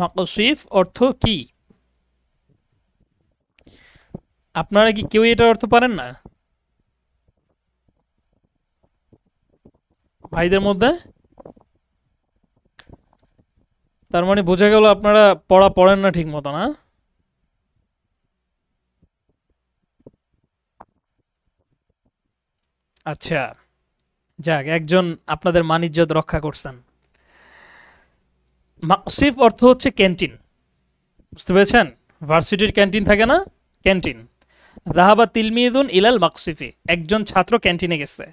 মাকসিফ অর্থ কি? আপনারা কি কেউ এটা অর্থ পারেন না ভাইদের মধ্যে? তার মানে বোঝা গেল আপনারা পড়া পড়েন না ঠিক মতো, না? আচ্ছা, যাক, একজন আপনাদের মানিজ্যত রক্ষা করছেন। মাকসিফ অর্থ হচ্ছে ক্যান্টিন, বুঝতে পেরেছেন? ভার্সিটির ক্যান্টিন থাকে না, ক্যান্টিন। জাহাবা তিলমিদুন ইলাল মাকসিফি, একজন ছাত্র ক্যান্টিনে গেছে।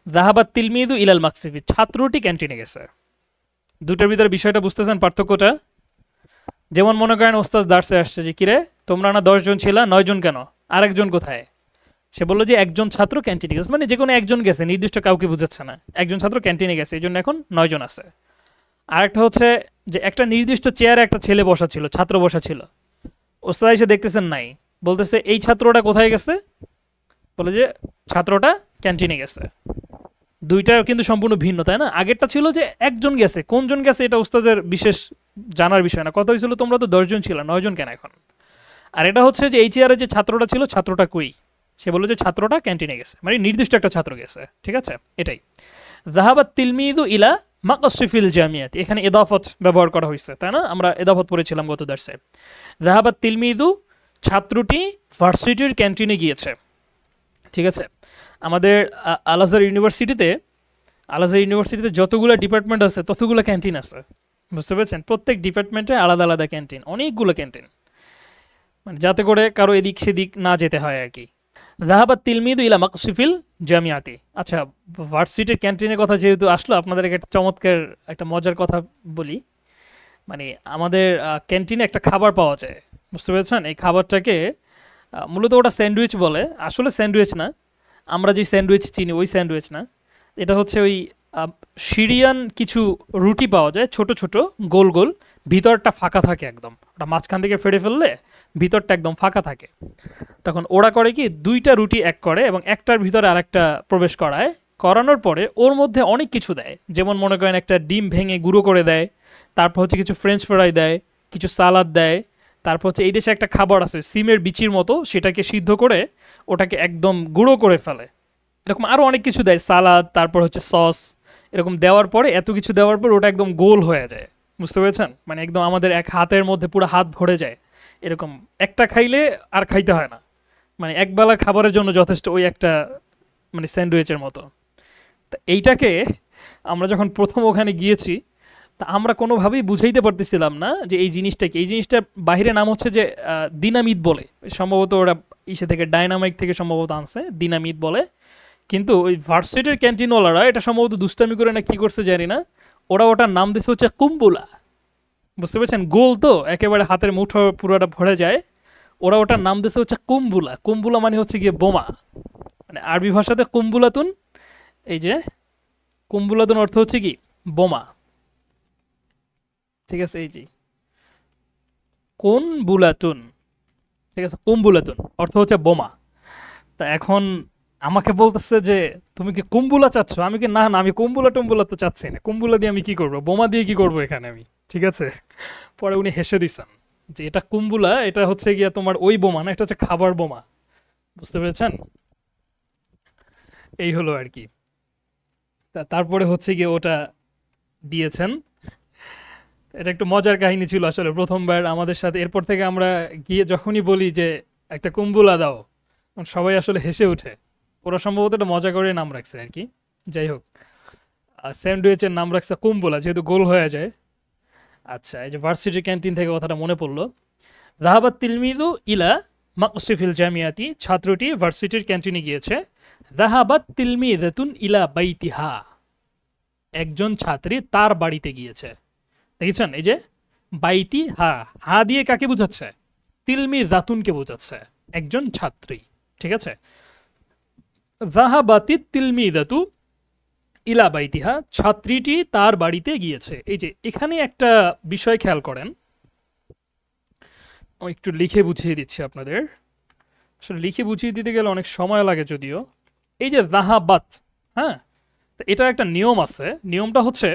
জাহাবা তিলমিদু ইলাল মাকসিফি, ছাত্রটি ক্যান্টিনে গেছে। দুটার ভিতরে বিষয়টা বুঝতেছেন পার্থক্যটা? যেমন মনে করেন ওস্তাদ দার্সে আসছে যে কিরে তোমরা না 10 জন ছিলা, 9 জন কেন, আরেকজন কোথায়? সে বললো যে একজন ছাত্র ক্যান্টিনে গেছে, মানে যে কোনো একজন গেছে, নির্দিষ্ট কাউকে বুঝাচ্ছে না। একজন ছাত্র ক্যান্টিনে গেছে, এই জন্য এখন 9 জন আছে। আরেকটা হচ্ছে যে একটা নির্দিষ্ট চেয়ারে একটা ছেলে বসা ছিল, ছাত্র বসা ছিল, ওস্তাদ এসে দেখতেছেন নাই, বলতেছে এই ছাত্রটা কোথায় গেছে? বলে যে ছাত্রটা ক্যান্টিনে গেছে। দুইটা কিন্তু সম্পূর্ণ ভিন্ন, তাই না? আগেরটা ছিল যে একজন গেছে, কোনজন গেছে এটা ওস্তাদের বিশেষ জানার বিষয় না, কথা হয়েছিল তোমরা তো 10 জন ছিল, 9 জন কেন এখন? আর এটা হচ্ছে যে এই চেয়ারে যে ছাত্রটা ছিল, ছাত্রটা কই? সে বললো যে ছাত্রটা ক্যান্টিনে গেছে, মানে নির্দিষ্ট একটা ছাত্র গেছে, ঠিক আছে? এটাই। জাহাবাত তিলমিদু ইলা মাকসিফিল জামিয়াত, এখানে এদাফত ব্যবহার করা হয়েছে, তাই না? আমরা এদাফত পড়েছিলাম গত দার্সে। জাহাবাত তিলমিদু, ছাত্রটি ভার্সিটির ক্যান্টিনে গিয়েছে, ঠিক আছে? আমাদের আল আজহার ইউনিভার্সিটিতে যতগুলো ডিপার্টমেন্ট আছে ততগুলো ক্যান্টিন আছে, বুঝতে পেরেছেন? প্রত্যেক ডিপার্টমেন্টে আলাদা আলাদা ক্যান্টিন, অনেকগুলো ক্যান্টিন, মানে যাতে করে কারো এদিক সেদিক না যেতে হয় আর কি। জাহাবাত তিলমিদু ইলা মাকসিফিল জামিয়াতি। আচ্ছা, ভার্সিটির ক্যান্টিনের কথা যেহেতু আসলো, আপনাদের একটা চমৎকার একটা মজার কথা বলি। মানে আমাদের ক্যান্টিনে একটা খাবার পাওয়া যায়, বুঝতে পেরেছেন? এই খাবারটাকে মূলত ওটা স্যান্ডউইচ বলে, আসলে স্যান্ডউইচ না, আমরা যে স্যান্ডউইচ চিনি ওই স্যান্ডউইচ না। এটা হচ্ছে ওই সিরিয়ান কিছু রুটি পাওয়া যায়, ছোট ছোট গোল গোল, ভিতরটা ফাঁকা থাকে একদম, ওটা মাঝখান থেকে ফেড়ে ফেললে ভিতরটা একদম ফাঁকা থাকে। তখন ওরা করে কি, দুইটা রুটি এক করে এবং একটার ভিতরে আরেকটা প্রবেশ করায়, করানোর পরে ওর মধ্যে অনেক কিছু দেয়, যেমন মনে করেন একটা ডিম ভেঙে গুঁড়ো করে দেয়, তারপর হচ্ছে কিছু ফ্রেঞ্চ ফ্রাই দেয়, কিছু সালাদ দেয়, তারপর হচ্ছে এই দেশে একটা খাবার আছে সিমের বিচির মতো, সেটাকে সিদ্ধ করে ওটাকে একদম গুঁড়ো করে ফেলে, এরকম আরও অনেক কিছু দেয়, সালাদ, তারপর হচ্ছে সস, এরকম দেওয়ার পরে এত কিছু দেওয়ার পর ওটা একদম গোল হয়ে যায়, বুঝতে পেরেছেন? মানে একদম আমাদের এক হাতের মধ্যে পুরো হাত ভরে যায়, এরকম একটা খাইলে আর খাইতে হয় না, মানে একবেলা খাবারের জন্য যথেষ্ট ওই একটা, মানে স্যান্ডউইচের মতো। তা এইটাকে আমরা যখন প্রথম ওখানে গিয়েছি, তা আমরা কোনোভাবেই বুঝাইতে পারতেছিলাম না যে এই জিনিসটা কি। এই জিনিসটা বাহিরে নাম হচ্ছে যে দিনামিত বলে, সম্ভবত ওরা ইসে থেকে ডাইনামাইক থেকে সম্ভবত আনছে, দিনামিত বলে। কিন্তু ওই ভার্সিটির ক্যান্টিনওয়ালারা এটা সম্ভবত দুষ্টামি করে না কি করছে জানি না, ওরা ওটার নাম দিচ্ছে হচ্ছে কুম্বুলা, বুঝতে পেরেছেন? গোল তো একেবারে হাতের মুঠো পুরোটা ভরে যায়, ওরা ওটার নাম দিচ্ছে হচ্ছে কুম্বুলা। কুম্বুলা মানে হচ্ছে গিয়ে বোমা, মানে আরবি ভাষাতে কুম্বুলাতুন, এই যে কুম্বুলাতুন অর্থ হচ্ছে কি বোমা, ঠিক আছে? এই যে কোন বুলাতুন, ঠিক আছে, কুম্বুলাতুন অর্থ হচ্ছে বোমা। তা এখন আমাকে বলতেছে যে তুমি কি কুম্বুলা চাচ্ছ? আমি কি না না, আমি কুম্বুলা টুম্বুলা তো চাচ্ছি না, কুম্বুলা দিয়ে আমি কি করব, বোমা দিয়ে কি করব এখানে আমি, ঠিক আছে? পরে উনি হেসে দিছেন যে এটা কুম্বুলা, এটা হচ্ছে গিয়া তোমার ওই বোমা না, এটা হচ্ছে খাবার বোমা, বুঝতে পেরেছেন? এই হলো আর কি। তারপরে হচ্ছে গিয়ে ওটা দিয়েছেন। এটা একটু মজার কাহিনী ছিল আসলে, প্রথমবার আমাদের সাথে। এরপর থেকে আমরা গিয়ে যখনই বলি যে একটা কুম্বুলা দাও, সবাই আসলে হেসে ওঠে। ওরা সম্ভবত এটা মজা করে নাম রাখছে আর কি। যাই হোক, স্যান্ডউইচের নাম রাখছে কুম্বুলা, যেহেতু গোল হয়ে যায়। আচ্ছা, এই যে ভার্সিটি ক্যান্টিন থেকে কথাটা মনে পড়লো। জাহাবাত তিলমিদু ইলা মাকসিফিল জামিয়াতি, ছাত্রটি ভার্সিটির ক্যান্টিনে গিয়েছে। জাহাবাত তিলমিদাতুন ইলা বাইতিহা, একজন ছাত্রী তার বাড়িতে গিয়েছে। দেখেছেন এই যে বাইতি হা, হা দিয়ে কাকে বোঝাচ্ছে? তিলমি জাতুনকে বোঝাচ্ছে, একজন ছাত্রী, ঠিক আছে? যাহাবাতিত তিলমিদাতু ইলা বাইতিহা, ছাত্রীটি তার বাড়িতে গিয়েছে। এই যে এখানে একটা বিষয় খেয়াল করেন, আমি একটু লিখে বুঝিয়ে দিচ্ছি আপনাদের। আসলে লিখে বুঝিয়ে দিতে গেলে অনেক সময় লাগে যদিও। এই যে যাহাবাত, হ্যাঁ, তো এটার একটা নিয়ম আছে। নিয়মটা হচ্ছে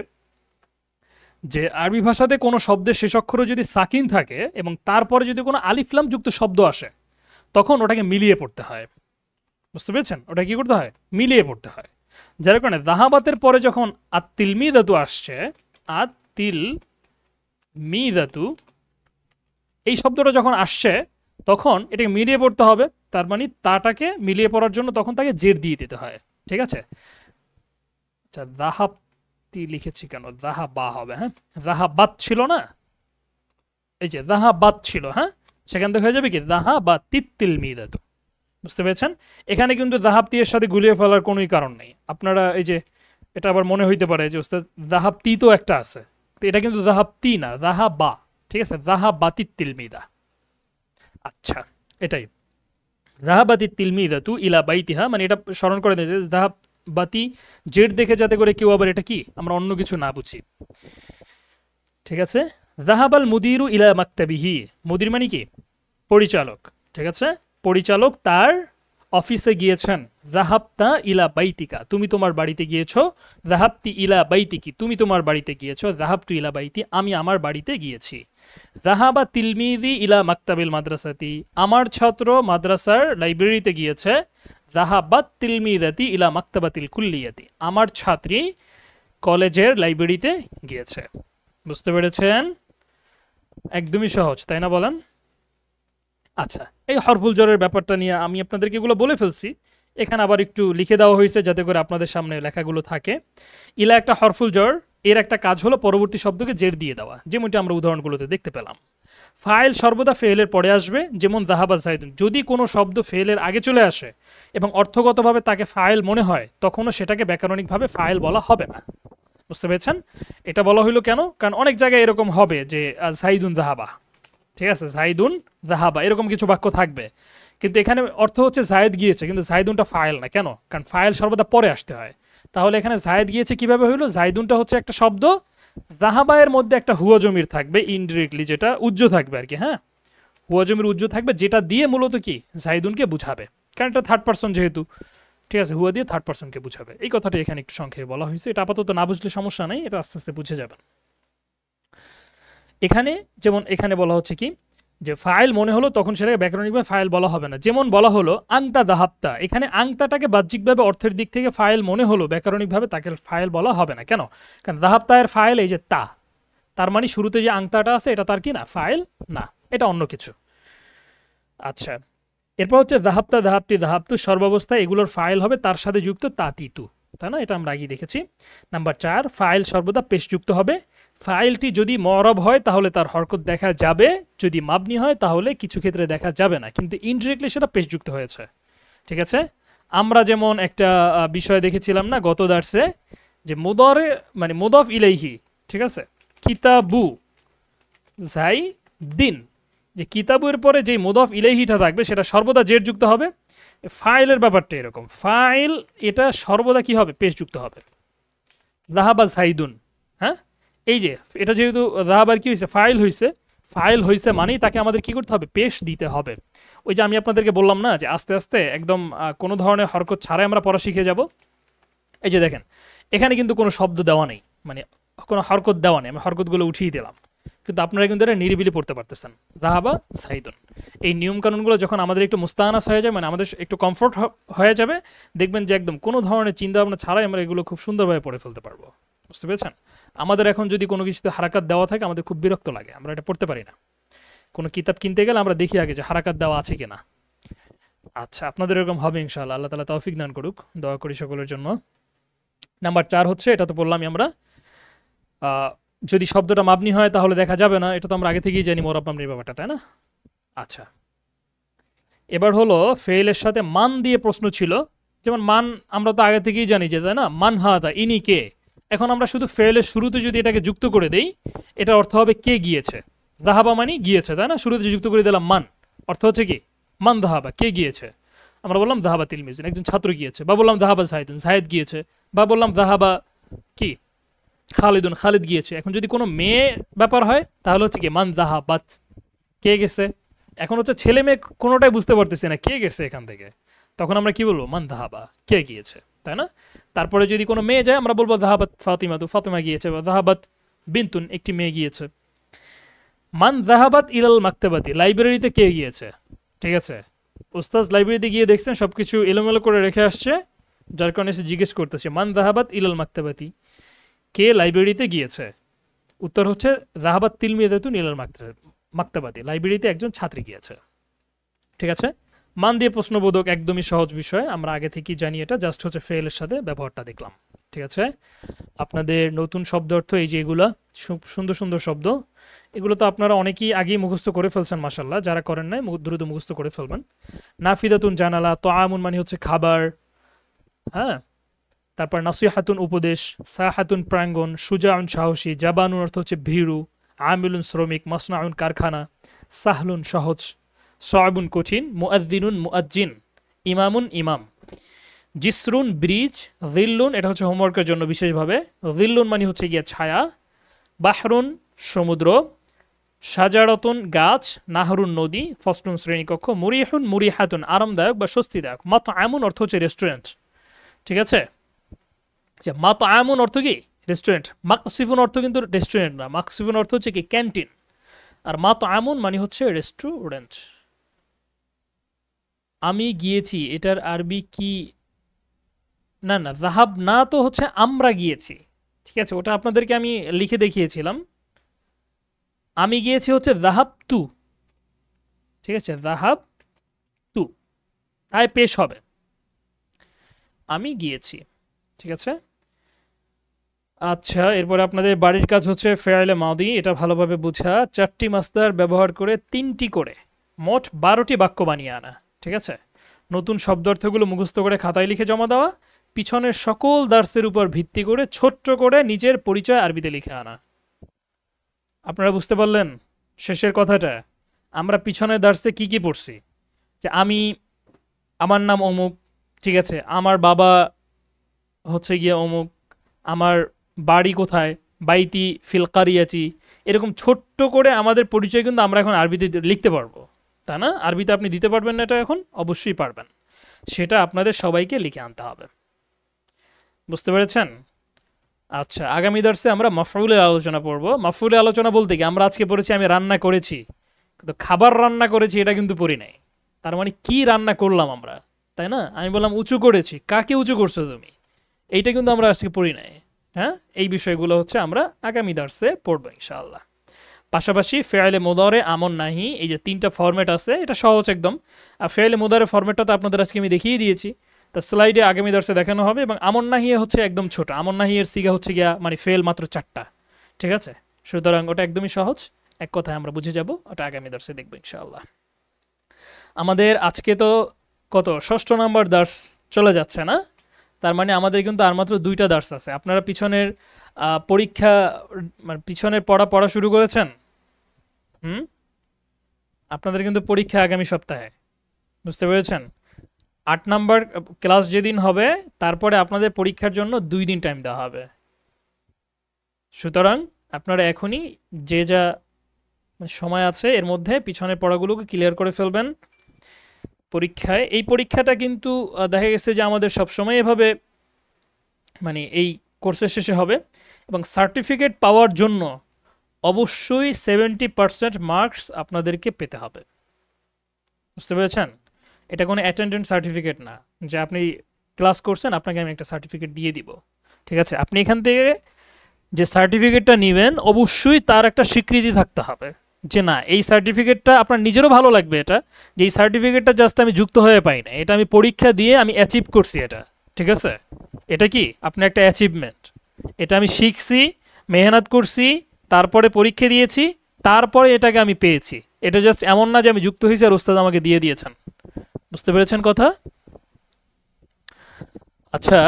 যে আরবি ভাষাতে কোনো শব্দের শেষ অক্ষরে যদি সাকিন থাকে এবং তারপরে যদি কোনো আলিফলাম যুক্ত শব্দ আসে, তখন ওটাকে মিলিয়ে পড়তে হয়। বুঝতে পেরেছেন? ওটা কি করতে হয়? মিলিয়ে পড়তে হয়। যার কারণে যাহাবাতের পরে যখন আত্তিল মিদাতু আসছে, আত্তিল মিদাতু এই শব্দটা যখন আসছে, তখন এটাকে মিলিয়ে পড়তে হবে। তার মানে তাটাকে মিলিয়ে পড়ার জন্য তখন তাকে জের দিয়ে দিতে হয়। ঠিক আছে? আচ্ছা, যাহাবতি লিখেছি কেন? যাহাবা হবে, হ্যাঁ, যাহাবাত ছিল না, এই যে যাহাবাত ছিল, হ্যাঁ, সেখান থেকে হয়ে যাবে কি যাহাবাতিত তিলমিদাতু। বুঝতে পেরেছেন? এখানে কিন্তু যাহাবতি এর সাথে গুলিয়ে ফেলার কোনোই কারণ নেই। আপনারা এই যে এটা আবার মনে হইতে পারে যে ওস্তাদ যাহাবতি তো একটা আছে, তো এটা কিন্তু যাহাবতি না, যাহাবা। ঠিক আছে? যাহাবাতিত তিলমিদা। আচ্ছা, এটাই যাহাবাতিত তিলমিদাতু ইলা বাইতিহা, মানে এটা স্মরণ করে দেয় যে যাহাবাতি জেড দেখে যাতে করে কেউ আবার এটা কি আমরা অন্য কিছু না বুঝি। ঠিক আছে? যাহাবাল মুদিরু ইলা মাকতাবিহি, মুদির মানে কি? পরিচালক। ঠিক আছে? পরিচালক তার অফিসে গিয়েছেন। যাহাবতা ইলা বাইতিকা, তুমি তোমার বাড়িতে গিয়েছো। যাহাবতি ইলা বাইতিকি, তুমি তোমার বাড়িতে গিয়েছো। যাহাবতু ইলা বাইতি, আমি আমার বাড়িতে গিয়েছি। যাহাবা তিলমিদি ইলা মাকতাবিল মাদ্রাসাতি, আমার ছাত্র মাদ্রাসার লাইব্রেরিতে গিয়েছে। যাহাবাত তিলমিদাতি ইলা মাকতাবাতিল কুল্লিয়াতি, আমার ছাত্রী কলেজের লাইব্রেরিতে গিয়েছে। বুঝতে পেরেছেন? একদমই সহজ, তাই না বলেন? আচ্ছা, এই হরফুল জরের ব্যাপারটা নিয়ে আমি আপনাদেরকে এগুলো বলে ফেলছি। এখানে আবার একটু লিখে দেওয়া হয়েছে যাতে করে আপনাদের সামনে লেখাগুলো থাকে। ইলা একটা হরফুল জর, এর একটা কাজ হলো পরবর্তী শব্দকে জের দিয়ে দেওয়া, যেমনটি আমরা উদাহরণগুলোতে দেখতে পেলাম। ফাইল সর্বদা ফেলের পরে আসবে, যেমন যাহাবা যাইদুন। যদি কোনো শব্দ ফেলের আগে চলে আসে এবং অর্থগতভাবে তাকে ফাইল মনে হয়, তখনও সেটাকে ব্যাকরণিকভাবে ফাইল বলা হবে না। বুঝতে পেরেছেন? এটা বলা হইলো কেন? কারণ অনেক জায়গায় এরকম হবে যে যাইদুন যাহাবা, ঠিক আছে, জাইদুন যাহাবা এরকম কিছু বাক্য থাকবে, কিন্তু এখানে অর্থ হচ্ছে জায়েদ গিয়েছে, কিন্তু জাইদুনটা ফাইল না। কেন? কারণ ফাইল সর্বদা পরে আসতে হয়। তাহলে এখানে জায়েদ গিয়েছে কিভাবে হইলো? জাইদুনটা হচ্ছে একটা শব্দ, যাহাবা এর মধ্যে একটা হুয়া জমির থাকবে ইনডিরেক্টলি, যেটা উজ্জ থাকবে আর কি, হ্যাঁ, হুয়া জমির উজ্জ থাকবে, যেটা দিয়ে মূলত কি জাইদুনকে বুঝাবে, কারণ এটা থার্ড পারসন যেহেতু। ঠিক আছে? হুয়া দিয়ে থার্ড পারসনকে বুঝাবে। এই কথাটা এখানে একটু সংক্ষেপে বলা হয়েছে। এটা আপাতত না বুঝলে সমস্যা নেই, এটা আস্তে আস্তে বুঝে যাবেন। এখানে যেমন এখানে বলা হচ্ছে কি যে ফাইল মনে হলো, তখন সেটাকে ব্যাকরণিকভাবে ফাইল বলা হবে না। যেমন বলা হলো আংতা দাহাবতা, এখানে আংতাটাকে বাহ্যিকভাবে অর্থের দিক থেকে ফাইল মনে হলো, ব্যাকরণিকভাবে তাকে ফাইল বলা হবে না। কেন? কারণ দাহাবতা এর ফাইল এই যে তা, তার মানে শুরুতে যে আংতাটা আছে এটা তার কি না? ফাইল না, এটা অন্য কিছু। আচ্ছা, এরপর হচ্ছে দাহাবতা, দাহাবতি, দাহাবতু, সর্বাবস্থায় এগুলোর ফাইল হবে তার সাথে যুক্ত তাতিতু, তাই না? এটা আমরা আগে দেখেছি। নাম্বার 4, ফাইল সর্বদা পেশযুক্ত হবে। ফাইলটি যদি মরব হয় তাহলে তার হরকত দেখা যাবে, যদি মাবনি হয় তাহলে কিছু ক্ষেত্রে দেখা যাবে না, কিন্তু ইনডিরেক্টলি সেটা পেশযুক্ত হয়েছে। ঠিক আছে? আমরা যেমন একটা বিষয় দেখেছিলাম না গত দার্সে, যে মুদরে মানে মুদফ ইলাইহি, ঠিক আছে, কিতাবু যাই দিন, যে কিতাবুর পরে যে মুদফ ইলাইহিটা থাকবে সেটা সর্বদা জের যুক্ত হবে। ফাইলের ব্যাপারটা এরকম, ফাইল এটা সর্বদা কি হবে? পেশযুক্ত হবে। যাহাবা যাইদুন, হ্যাঁ, এই যে এটা যেহেতু যাহাবার কি হয়েছে? ফাইল হয়েছে। ফাইল হয়েছে মানেই তাকে আমাদের কি করতে হবে? পেশ দিতে হবে। ওই যে আমি আপনাদেরকে বললাম না যে আস্তে আস্তে একদম কোনো ধরনের হরকত ছাড়াই আমরা পড়া শিখে যাব। এই যে দেখেন, এখানে কিন্তু কোনো শব্দ দেওয়া নেই, মানে কোনো হরকত দেওয়া নেই, আমি হরকতগুলো উঠিয়ে দিলাম, কিন্তু আপনারা কিন্তু এটা নিরিবিলি পড়তে পারতেছেন। যাহাবা যাইদুন, এই নিয়মকানুনগুলো যখন আমাদের একটু মুস্তাহানাস হয়ে যায়, মানে আমাদের একটু কমফোর্ট হয়ে যাবে, দেখবেন যে একদম কোনো ধরনের চিন্তা ভাবনা ছাড়াই আমরা এগুলো খুব সুন্দরভাবে পড়ে ফেলতে পারবো। বুঝতে পেরেছেন? আমাদের এখন যদি কোনো কিছুতে হারাকাত দেওয়া থাকে আমাদের খুব বিরক্ত লাগে, আমরা এটা পড়তে পারি না। কোনো কিতাব কিনতে গেলে আমরা দেখি আগে যে হারাকাত দেওয়া আছে কিনা। আচ্ছা, আপনাদের এরকম হবে ইনশাআল্লাহ, আল্লাহ তাআলা তৌফিক দান করুক, দোয়া করি সকলের জন্য। নাম্বার 4 হচ্ছে, এটা তো বললামই আমরা, যদি শব্দটা মাবনি হয় তাহলে দেখা যাবে না, এটা তো আমরা আগে থেকেই জানি মরব মাবনির ব্যাপারটা, তাই না? আচ্ছা, এবার হলো ফেইলের সাথে মান দিয়ে প্রশ্ন ছিল। যেমন মান আমরা তো আগে থেকেই জানি যে, তাই না, মান হাদা, ইনি কে। এখন আমরা শুধু ফেইলের শুরুতে যদি এটাকে যুক্ত করে দেই, এটার অর্থ হবে কে গিয়েছে। যাহাবা মানে গিয়েছে, তাই না? শুরুতে যুক্ত করে দিলাম মান, অর্থ হচ্ছে কি? মান যাহাবা, কে গিয়েছে। আমরা বললাম যাহাবা তিলমিজুন, একজন ছাত্র গিয়েছে, বা বললাম যাহাবা যাহিদুন, যাহিদ গিয়েছে, বা বললাম যাহাবা কি খালিদুন, খালিদ গিয়েছে। এখন যদি কোনো মেয়ে ব্যাপার হয় তাহলে হচ্ছে কি মান যাহাবাত, কে গেছে। এখন হচ্ছে ছেলে মেয়ে কোনোটাই বুঝতে পারতেছে না কে গেছে এখান থেকে, তখন আমরা কি বলবো মান যাহাবা, কে গিয়েছে, তাই না? তারপরে যদি কোনো মেয়ে যায় আমরা বলবো যাহাবাত ফাতিমা, তো ফাতিমা গিয়েছে, বা যাহাবাত বিনতুন, একটি মেয়ে গিয়েছে। মান যাহাবাত ইলাল মাকতাবাতি, লাইব্রেরিতে কে গিয়েছে, ঠিক আছে? উস্তাজ লাইব্রেরিতে গিয়ে দেখছেন সবকিছু এলোমেলো করে রেখে আসছে, যার কারণে সে জিজ্ঞেস করতেছে মান যাহাবাত ইলাল মাকতাবাতি, কে লাইব্রেরিতে গিয়েছে। উত্তর হচ্ছে যাহাবাত তিলমিজাতুন ইলাল মাকতাবাতি, লাইব্রেরিতে একজন ছাত্রী গিয়েছে, ঠিক আছে? মান দিয়ে প্রশ্নবোধক, একদমই সহজ বিষয়, আমরা আগে থেকেই জানি এটা, জাস্ট হচ্ছে ফেলের সাথে ব্যবহারটা দেখলাম, ঠিক আছে? আপনাদের নতুন শব্দ অর্থ এই যে এগুলা সুন্দর সুন্দর শব্দ, এগুলো তো আপনারা অনেকেই আগেই মুখস্থ করে ফেলছেন মাশাল্লাহ, যারা করেন নাই দ্রুত মুখস্থ করে ফেলবেন। নাফিদাতুন জানালা, তোয়ামুন মানে হচ্ছে খাবার, হ্যাঁ। তারপর নাসিহাতুন উপদেশ, সাহাতুন প্রাঙ্গণ, সুজাউন সাহসী, জাবানুন অর্থ হচ্ছে ভীরু, আমিলুন শ্রমিক, মাসনাউন কারখানা, সাহলুন সহজ, সয়বুন কঠিন, মুআদ্দিনুন মুআজ্জিন, ইমামুন ইমাম, জিসরুন ব্রিজ, জিল্লুন এটা হচ্ছে হোমওয়ার্কের জন্য বিশেষভাবে, জিল্লুন মানে হচ্ছে গিয়ে ছায়া, বাহরুন সমুদ্র, সাজারতুন গাছ, নাহরুন নদী, ফসলুন শ্রেণীকক্ষ, মুরিহুন মুরিহাতুন আরামদায়ক বা স্বস্তিদায়ক, মাতআমুন অর্থ হচ্ছে রেস্টুরেন্ট, ঠিক আছে? আচ্ছা, মাতআমুন অর্থ কি রেস্টুরেন্ট, মাকসিফুন অর্থ কিন্তু রেস্টুরেন্ট না, মাকসিফুন অর্থ হচ্ছে কি ক্যান্টিন, আর মাতআমুন মানে হচ্ছে রেস্টুরেন্ট। আমি গিয়েছি এটার আরবি কি? না না, যাহাব না তো হচ্ছে আমরা গিয়েছি, ঠিক আছে? ওটা আপনাদেরকে আমি লিখে দেখিয়েছিলাম। আমি গিয়েছি হচ্ছে যাহাব তু, ঠিক আছে? যাহাব তু, তাই পেশ হবে আমি গিয়েছি, ঠিক আছে? আচ্ছা, এরপর আপনাদের বাড়ির কাজ হচ্ছে ফেয়ালে মাদি, এটা ভালোভাবে বুঝা, 4টি মাসদার ব্যবহার করে 3টি করে মোট 12টি বাক্য বানিয়ে আনা, ঠিক আছে? নতুন শব্দার্থগুলো মুখস্থ করে খাতায় লিখে জমা দেওয়া, পিছনের সকল দার্সের উপর ভিত্তি করে ছোট্ট করে নিজের পরিচয় আরবিতে লিখে আনা। আপনারা বুঝতে পারলেন শেষের কথাটা? আমরা পিছনের দার্সে কি কি পড়ছি, যে আমার নাম অমুক, ঠিক আছে, আমার বাবা হচ্ছে গিয়ে অমুক, আমার বাড়ি কোথায়, বাইতি ফিল কারিয়াচি, এরকম ছোট্ট করে আমাদের পরিচয় কিন্তু আমরা এখন আরবিতে লিখতে পারবো, তা না? আরবিতে আপনি দিতে পারবেন না এটা? এখন অবশ্যই পারবেন, সেটা আপনাদের সবাইকে লিখে আনতে হবে, বুঝতে পেরেছেন? আচ্ছা, আগামী দর্শে আমরা মাফউলের আলোচনা পড়ব। মাফউলের আলোচনা বলতে কি, আমরা আজকে পড়েছি আমি রান্না করেছি, কিন্তু খাবার রান্না করেছি এটা কিন্তু পড়ি নাই। তার মানে কি রান্না করলাম আমরা, তাই না? আমি বললাম উঁচু করেছি, কাকে উঁচু করছো তুমি, এইটা কিন্তু আমরা আজকে পড়ি নাই। হ্যাঁ, এই বিষয়গুলো হচ্ছে আমরা আগামী দর্শে পড়বো ইনশাআল্লাহ। পাশাপাশি ফেয়ালে মুদারে, আমন নাহি, এই যে 3টা ফরম্যাট আছে, এটা সহজ একদম। আর ফেয়ালে মুদারে ফরম্যাটটা তো আপনাদের আজকে আমি দেখিয়ে দিয়েছি, তা স্লাইডে আগামী দর্শে দেখানো হবে। এবং আমন নাহিয়ে হচ্ছে একদম ছোট, আমন নাহিয়ের সিগা হচ্ছে গিয়া মানে ফেল মাত্র 4টা, ঠিক আছে? সুতরাং ওটা একদমই সহজ, এক কথায় আমরা বুঝে যাব, ওটা আগামী দর্শে দেখবো ইনশাআল্লাহ। আমাদের আজকে তো কত 6ষ্ঠ নাম্বার দার্স চলে যাচ্ছে না? তার মানে আমাদের কিন্তু আর মাত্র 2টা দার্স আছে। আপনারা পিছনের পরীক্ষা মানে পিছনের পড়া শুরু করেছেন? আপনাদের কিন্তু পরীক্ষা আগামী সপ্তাহে, বুঝতে পেরেছেন? 8 নাম্বার ক্লাস যেদিন হবে তারপরে আপনাদের পরীক্ষার জন্য 2 দিন টাইম দেওয়া হবে। সুতরাং আপনারা এখনই যে যা সময় আছে এর মধ্যে পিছনের পড়াগুলোকে ক্লিয়ার করে ফেলবেন পরীক্ষায়। এই পরীক্ষাটা কিন্তু দেখা গেছে যে আমাদের সবসময় এভাবে মানে এই কোর্সের শেষে হবে, এবং সার্টিফিকেট পাওয়ার জন্য অবশ্যই 70% মার্কস আপনাদেরকে পেতে হবে, বুঝতে পেরেছেন? এটা কোনো অ্যাটেন্ডেন্স সার্টিফিকেট না যে আপনি ক্লাস করছেন আপনাকে আমি একটা সার্টিফিকেট দিয়ে দিব, ঠিক আছে? আপনি এখান থেকে যে সার্টিফিকেটটা নেবেন অবশ্যই তার একটা স্বীকৃতি থাকতে হবে, যে না এই সার্টিফিকেটটা আপনার নিজেরও ভালো লাগবে, এটা যে এই সার্টিফিকেটটা জাস্ট আমি যুক্ত হয়ে পাই না, এটা আমি পরীক্ষা দিয়ে আমি অ্যাচিভ করছি, এটা ঠিক আছে? এটা কি আপনার একটা অ্যাচিভমেন্ট, এটা আমি শিখছি, মেহনত করছি, তারপরে পরীক্ষা দিয়েছি, তারপরে এটাকে আমি পেয়েছি। এটা জাস্ট এমন না যে আমি যুক্ত হয়েছি আর ওস্তাদ আমাকে দিয়ে দিয়েছেন, বুঝতে পেরেছেন কথা? আচ্ছা,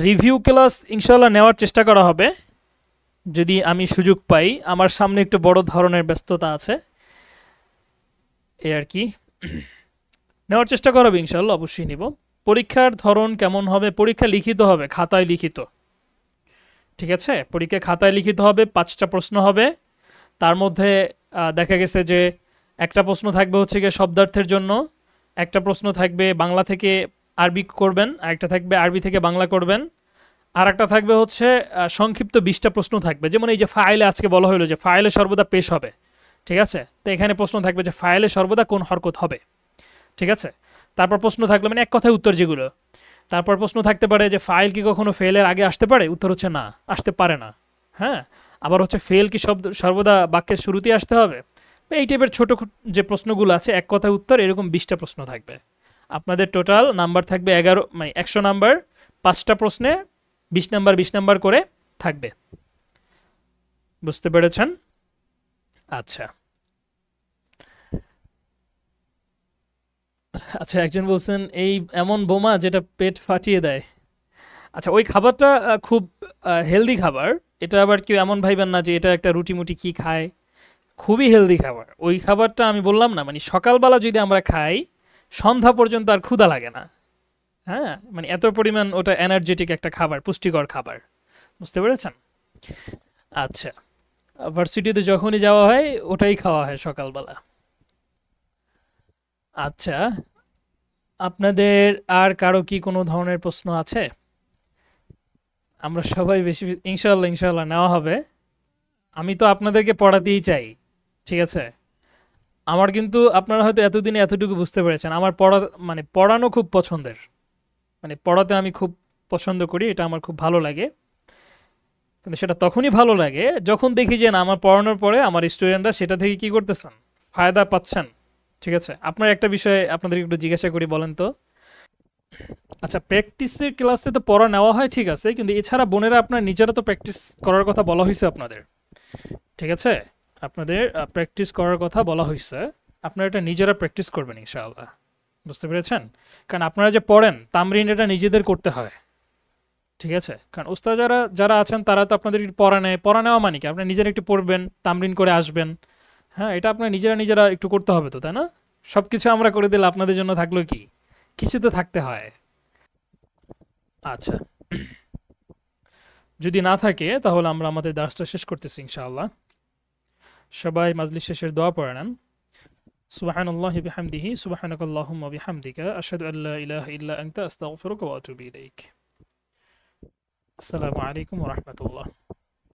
রিভিউ ক্লাস ইনশাল্লাহ নেওয়ার চেষ্টা করা হবে যদি আমি সুযোগ পাই। আমার সামনে একটু বড় ধরনের ব্যস্ততা আছে, এই আর কি। নেওয়ার চেষ্টা করবে ইনশাল্লাহ, অবশ্যই নিব। পরীক্ষার ধরন কেমন হবে? পরীক্ষা লিখিত হবে, খাতায় লিখিত। ঠিক আছে, পরীক্ষা খাতায় লিখিত হবে, 5টা প্রশ্ন হবে। তার মধ্যে দেখা গেছে যে একটা প্রশ্ন থাকবে হচ্ছে গিয়ে শব্দার্থের জন্য, একটা প্রশ্ন থাকবে বাংলা থেকে আরবি করবেন, আরেকটা থাকবে আরবি থেকে বাংলা করবেন, আর একটা থাকবে হচ্ছে সংক্ষিপ্ত 20টা প্রশ্ন থাকবে। যেমন এই যে ফাইলে আজকে বলা হলো যে ফাইলে সর্বদা পেশ হবে, ঠিক আছে, তো এখানে প্রশ্ন থাকবে যে ফাইলে সর্বদা কোন হরকত হবে, ঠিক আছে। তারপর প্রশ্ন থাকলো মানে এক কথায় উত্তর যেগুলো। তারপর প্রশ্ন থাকতে পারে যে ফাইল কি কখনো ফেলের আগে আসতে পারে? উত্তর হচ্ছে না, আসতে পারে না। হ্যাঁ, আবার হচ্ছে ফেল কি শব্দ সর্বদা বাক্যের শুরুতেই আসতে হবে? এই টাইপের ছোট যে প্রশ্নগুলো আছে এক কথায় উত্তর, এরকম 20টা প্রশ্ন থাকবে। আপনাদের টোটাল নাম্বার থাকবে 11, মানে 100 নাম্বার। 5টা প্রশ্নে 20 নাম্বার 20 নাম্বার করে থাকবে। বুঝতে পেরেছেন? আচ্ছা আচ্ছা, একজন বলছেন এই এমন বোমা যেটা পেট ফাটিয়ে দেয়। আচ্ছা, ওই খাবারটা খুব হেলদি খাবার। এটা আবার কেউ এমন ভাইবেন না যে এটা একটা রুটি মুটি কি খায়। খুবই হেলদি খাবার ওই খাবারটা। আমি বললাম না, মানে সকালবেলা যদি আমরা খাই সন্ধ্যা পর্যন্ত আর ক্ষুধা লাগে না। হ্যাঁ, মানে এত পরিমাণ ওটা এনার্জেটিক একটা খাবার, পুষ্টিকর খাবার। বুঝতে পেরেছেন? আচ্ছা, ভার্সিটিতে যখনই যাওয়া হয় ওটাই খাওয়া হয় সকালবেলা। আচ্ছা, আপনাদের আর কারো কি কোনো ধরনের প্রশ্ন আছে? আমরা সবাই বেশি, ইনশাল্লাহ ইনশাল্লাহ নেওয়া হবে। আমি তো আপনাদেরকে পড়াতেই চাই, ঠিক আছে। আমার কিন্তু আপনারা হয়তো এতদিনে এতটুকু বুঝতে পেরেছেন, আমার পড়া মানে পড়ানো খুব পছন্দের। মানে পড়াতে আমি খুব পছন্দ করি, এটা আমার খুব ভালো লাগে। কিন্তু সেটা তখনই ভালো লাগে যখন দেখি যে না, আমার পড়ানোর পরে আমার স্টুডেন্টরা সেটা থেকে কি করতেছেন, ফায়দা পাচ্ছেন। ঠিক আছে, আপনার একটা বিষয়ে আপনাদের একটু জিজ্ঞাসা করি, বলেন তো। আচ্ছা, প্র্যাকটিসের ক্লাসে তো পড়া নেওয়া হয়, ঠিক আছে, কিন্তু এছাড়া বোনেরা আপনার নিজেরা তো প্র্যাকটিস করার কথা বলা হয়েছে আপনাদের, ঠিক আছে। আপনাদের প্র্যাকটিস করার কথা বলা হয়েছে, আপনারা এটা নিজেরা প্র্যাকটিস করবেন ইনশাআল্লাহ। বুঝতে পেরেছেন? কারণ আপনারা যে পড়েন তামরিন এটা নিজেদের করতে হয়, ঠিক আছে। কারণ ওস্তাদ যারা যারা আছেন তারা তো আপনাদের একটু পড়া নেয়, পড়া নেওয়া মানে কি আপনি নিজেরা একটু পড়বেন, তামরিন করে আসবেন। হ্যাঁ, এটা আপনার নিজেরা নিজেরা একটু করতে হবে তো, তাই না? সব কিছু আমরা করে দিলে আপনাদের জন্য থাকলো কি? কিছু তো থাকতে হয়। আচ্ছা, যদি না থাকে তাহলে আমরা আমাদের দাসটা শেষ করতেছি ইনশাআল্লাহ। সবাই মাজলিস শেষের দোয়া পড়ে নেন। সুবহানাল্লাহি বিহামদিহি সুবহানাকাল্লাহুম্মা বিহামদিকা আশহাদু আল্লা ইলাহা ইল্লা আনতা আস্তাগফিরুকা ওয়া আতুবু ইলাইক। আসসালামু আলাইকুম ওয়া রাহমাতুল্লাহ।